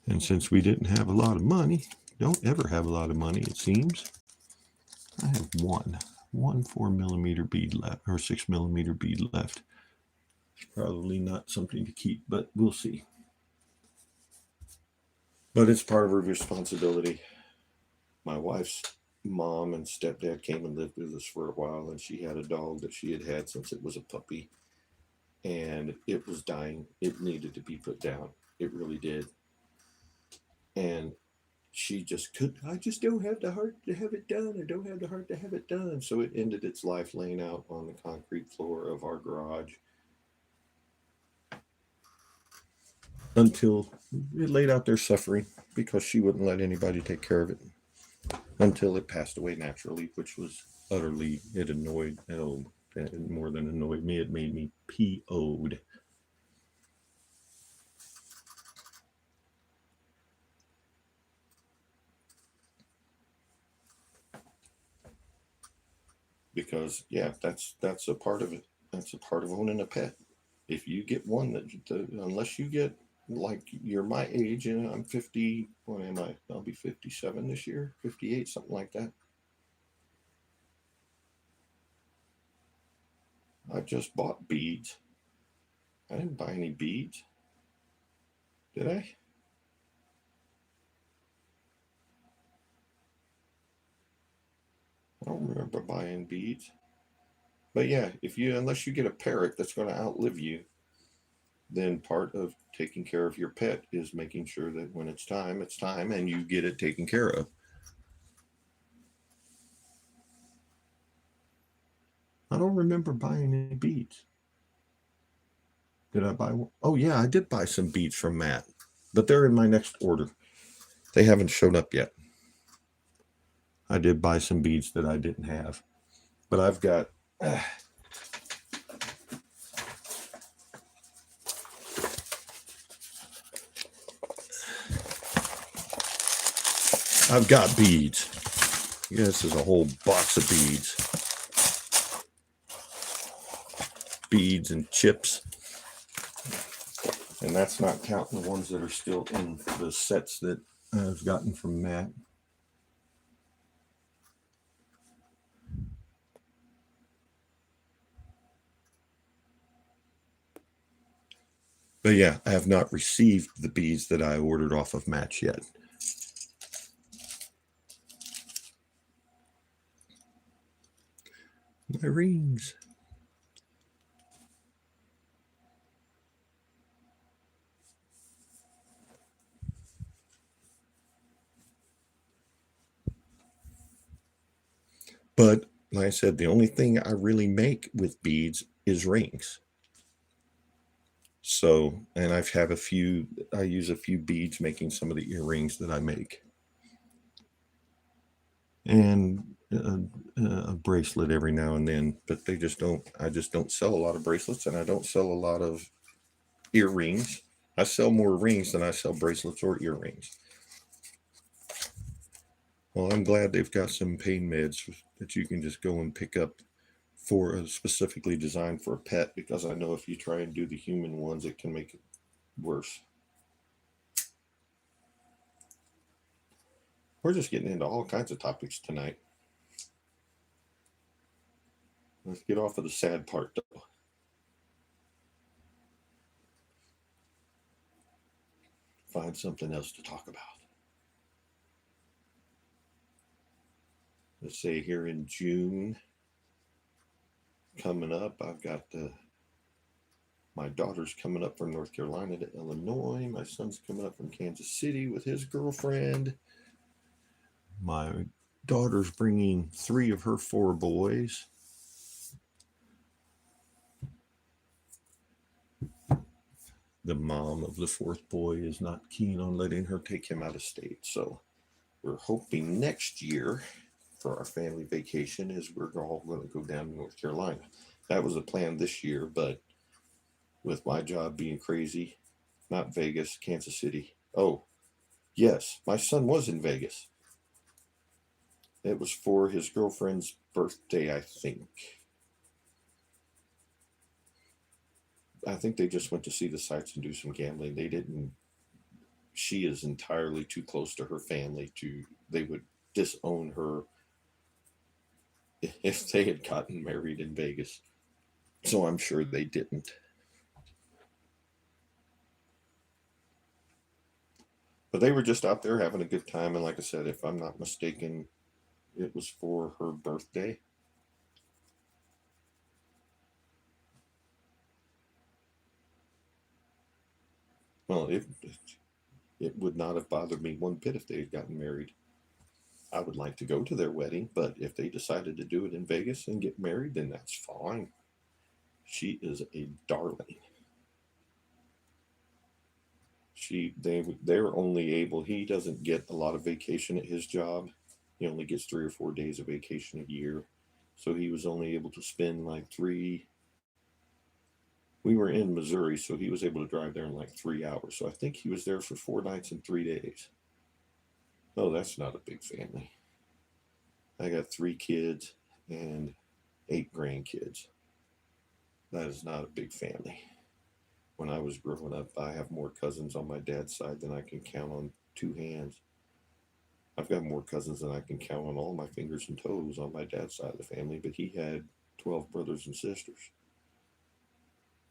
And since we didn't have a lot of money, don't ever have a lot of money, it seems. I have one 4mm bead left, or 6mm bead left. It's probably not something to keep, but we'll see. But it's part of her responsibility. My wife's mom and stepdad came and lived with us for a while, and she had a dog that she had since it was a puppy, and it was dying. It needed to be put down. It really did. And she just could. I just don't have the heart to have it done. I don't have the heart to have it done. So it ended its life laying out on the concrete floor of our garage until it laid out there suffering because she wouldn't let anybody take care of it until it passed away naturally, which was utterly, it annoyed, more than annoyed me, it made me PO'd. Because yeah, that's a part of it. That's a part of owning a pet. If you get one unless you get like you're my age and I'm 50, what am I? I'll be 57 this year, 58, something like that. I just bought beads. I didn't buy any beads. Did I? I don't remember buying beads. But yeah, unless you get a parrot that's going to outlive you, then part of taking care of your pet is making sure that when it's time, and you get it taken care of. I don't remember buying any beads. Did I buy one? Oh, yeah, I did buy some beads from Matt, but they're in my next order. They haven't showed up yet. I did buy some beads that I didn't have, but I've got. I've got beads. Yeah, this is a whole box of beads. Beads and chips. And that's not counting the ones that are still in the sets that I've gotten from Matt. But yeah, I have not received the beads that I ordered off of Match yet. My rings. But like I said, the only thing I really make with beads is rings. So, and I use a few beads making some of the earrings that I make. And a bracelet every now and then, but I just don't sell a lot of bracelets and I don't sell a lot of earrings. I sell more rings than I sell bracelets or earrings. Well, I'm glad they've got some pain meds that you can just go and pick up for specifically designed for a pet, because I know if you try and do the human ones, it can make it worse. We're just getting into all kinds of topics tonight. Let's get off of the sad part, though. Find something else to talk about. Let's say here in June, coming up, I've got my daughter's coming up from North Carolina to Illinois. My son's coming up from Kansas City with his girlfriend. My daughter's bringing 3 of her 4 boys. The mom of the 4th boy is not keen on letting her take him out of state. So we're hoping next year for our family vacation is we're all going to go down to North Carolina. That was the plan this year, but with my job being crazy, not Vegas, Kansas City. Oh, yes, my son was in Vegas. It was for his girlfriend's birthday, I think. I think they just went to see the sights and do some gambling. They didn't. She is entirely too close to her family to. They would disown her if they had gotten married in Vegas. So I'm sure they didn't. But they were just out there having a good time. And like I said, if I'm not mistaken, it was for her birthday. Well, it would not have bothered me one bit if they had gotten married. I would like to go to their wedding, but if they decided to do it in Vegas and get married, then that's fine. She is a darling. They're only able. He doesn't get a lot of vacation at his job. He only gets 3 or 4 days of vacation a year, so he was only able to spend like 3. We were in Missouri, so he was able to drive there in like 3 hours. So I think he was there for 4 nights and 3 days. Oh, that's not a big family. I got 3 kids and 8 grandkids. That is not a big family. When I was growing up, I have more cousins on my dad's side than I can count on 2 hands. I've got more cousins than I can count on all my fingers and toes on my dad's side of the family, but he had 12 brothers and sisters.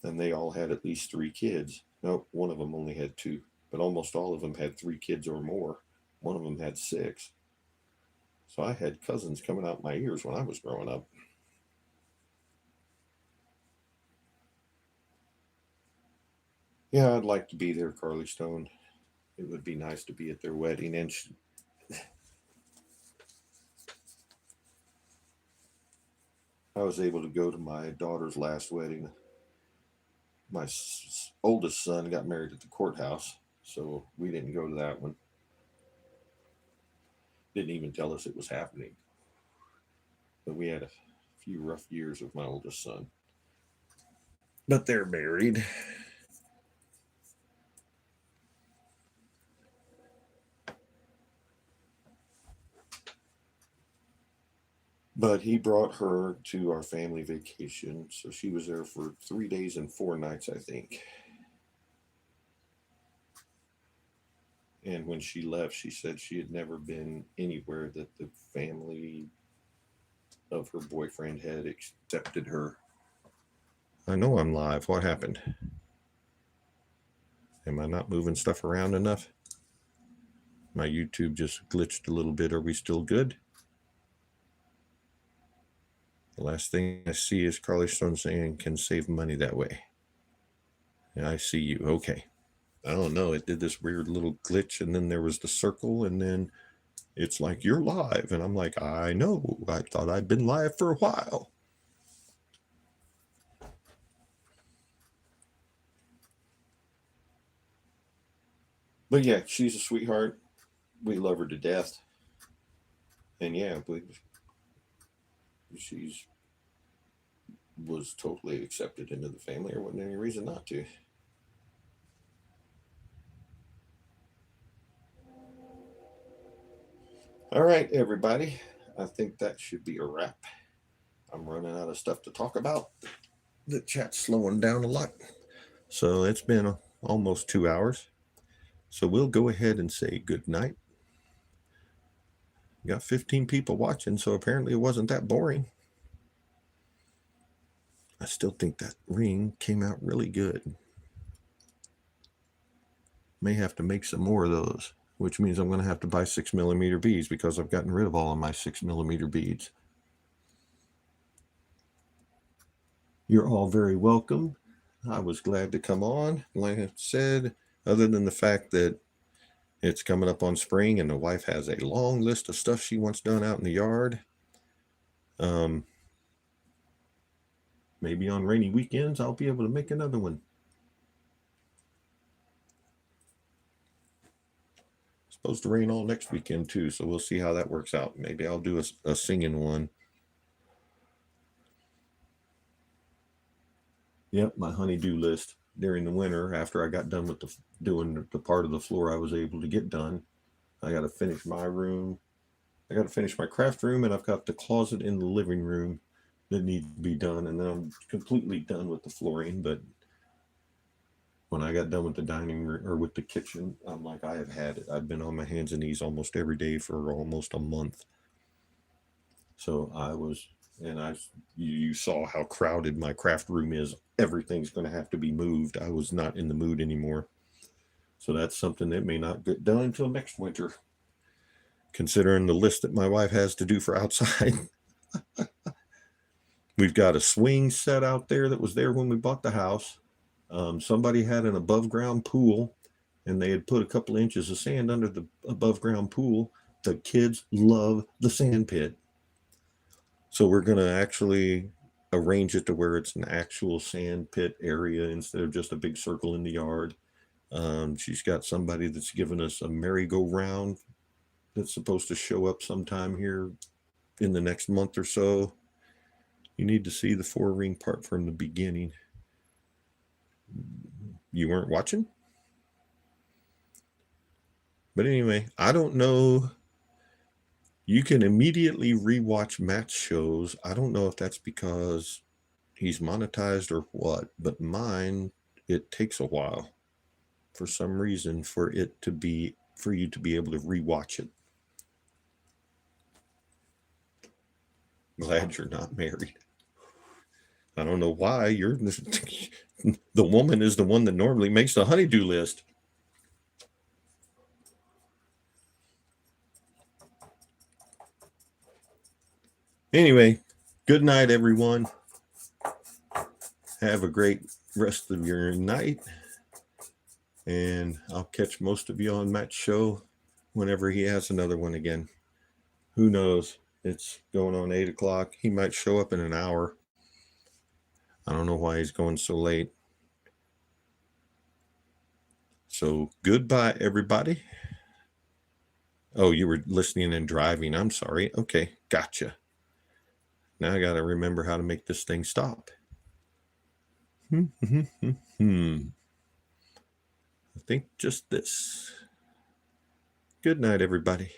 And they all had at least 3 kids. No, one of them only had 2, but almost all of them had 3 kids or more. One of them had 6. So I had cousins coming out my ears when I was growing up. Yeah, I'd like to be there, Carly Stone. It would be nice to be at their wedding. And I was able to go to my daughter's last wedding. My oldest son got married at the courthouse, so we didn't go to that one. Didn't even tell us it was happening. But we had a few rough years with my oldest son. But they're married. But he brought her to our family vacation. So she was there for 3 days and 4 nights, I think. And when she left, she said she had never been anywhere that the family of her boyfriend had accepted her. I know I'm live. What happened? Am I not moving stuff around enough? My YouTube just glitched a little bit. Are we still good? The last thing I see is Carly Stone saying can save money that way. And I see you. Okay. I don't know. It did this weird little glitch, and then there was the circle, and then it's like you're live. And I'm like, I know. I thought I'd been live for a while. But yeah, she's a sweetheart. We love her to death. And yeah, she's was totally accepted into the family. There wasn't any reason not to. All right, everybody. I think that should be a wrap. I'm running out of stuff to talk about. The chat's slowing down a lot. So it's been almost 2 hours. So we'll go ahead and say good night. Got 15 people watching, so apparently it wasn't that boring. I still think that ring came out really good. May have to make some more of those, which means I'm going to have to buy 6mm beads because I've gotten rid of all of my 6mm beads. You're all very welcome. I was glad to come on. Like I said, other than the fact that It's coming up on spring, and the wife has a long list of stuff she wants done out in the yard. Maybe on rainy weekends, I'll be able to make another one. It's supposed to rain all next weekend too, so we'll see how that works out. Maybe I'll do a singing one. Yep, my honey-do list during the winter after I got done with doing the part of the floor I was able to get done. I got to finish my room. I got to finish my craft room, and I've got the closet in the living room that needs to be done, and then I'm completely done with the flooring. But when I got done with the dining room or with the kitchen, I'm like, I have had it. I've been on my hands and knees almost every day for almost a month. So you saw how crowded my craft room is. Everything's going to have to be moved. I was not in the mood anymore. So that's something that may not get done until next winter, considering the list that my wife has to do for outside. We've got a swing set out there that was there when we bought the house. Somebody had an above ground pool, and they had put a couple of inches of sand under the above ground pool. The kids love the sand pit. So we're going to actually arrange it to where it's an actual sand pit area instead of just a big circle in the yard. She's got somebody that's given us a merry-go-round that's supposed to show up sometime here in the next month or so. You need to see the 4-ring part from the beginning. You weren't watching? But anyway, I don't know. You can immediately rewatch Matt's shows. I don't know if that's because he's monetized or what, but mine, it takes a while for some reason for you to be able to rewatch it. Glad you're not married. I don't know why you're the woman is the one that normally makes the honey-do list. Anyway, good night, everyone. Have a great rest of your night. And I'll catch most of you on Matt's show whenever he has another one again. Who knows? It's going on 8 o'clock. He might show up in an hour. I don't know why he's going so late. So goodbye, everybody. Oh, you were listening and driving. I'm sorry. Okay, gotcha. Now I got to remember how to make this thing stop. I think just this. Good night, everybody.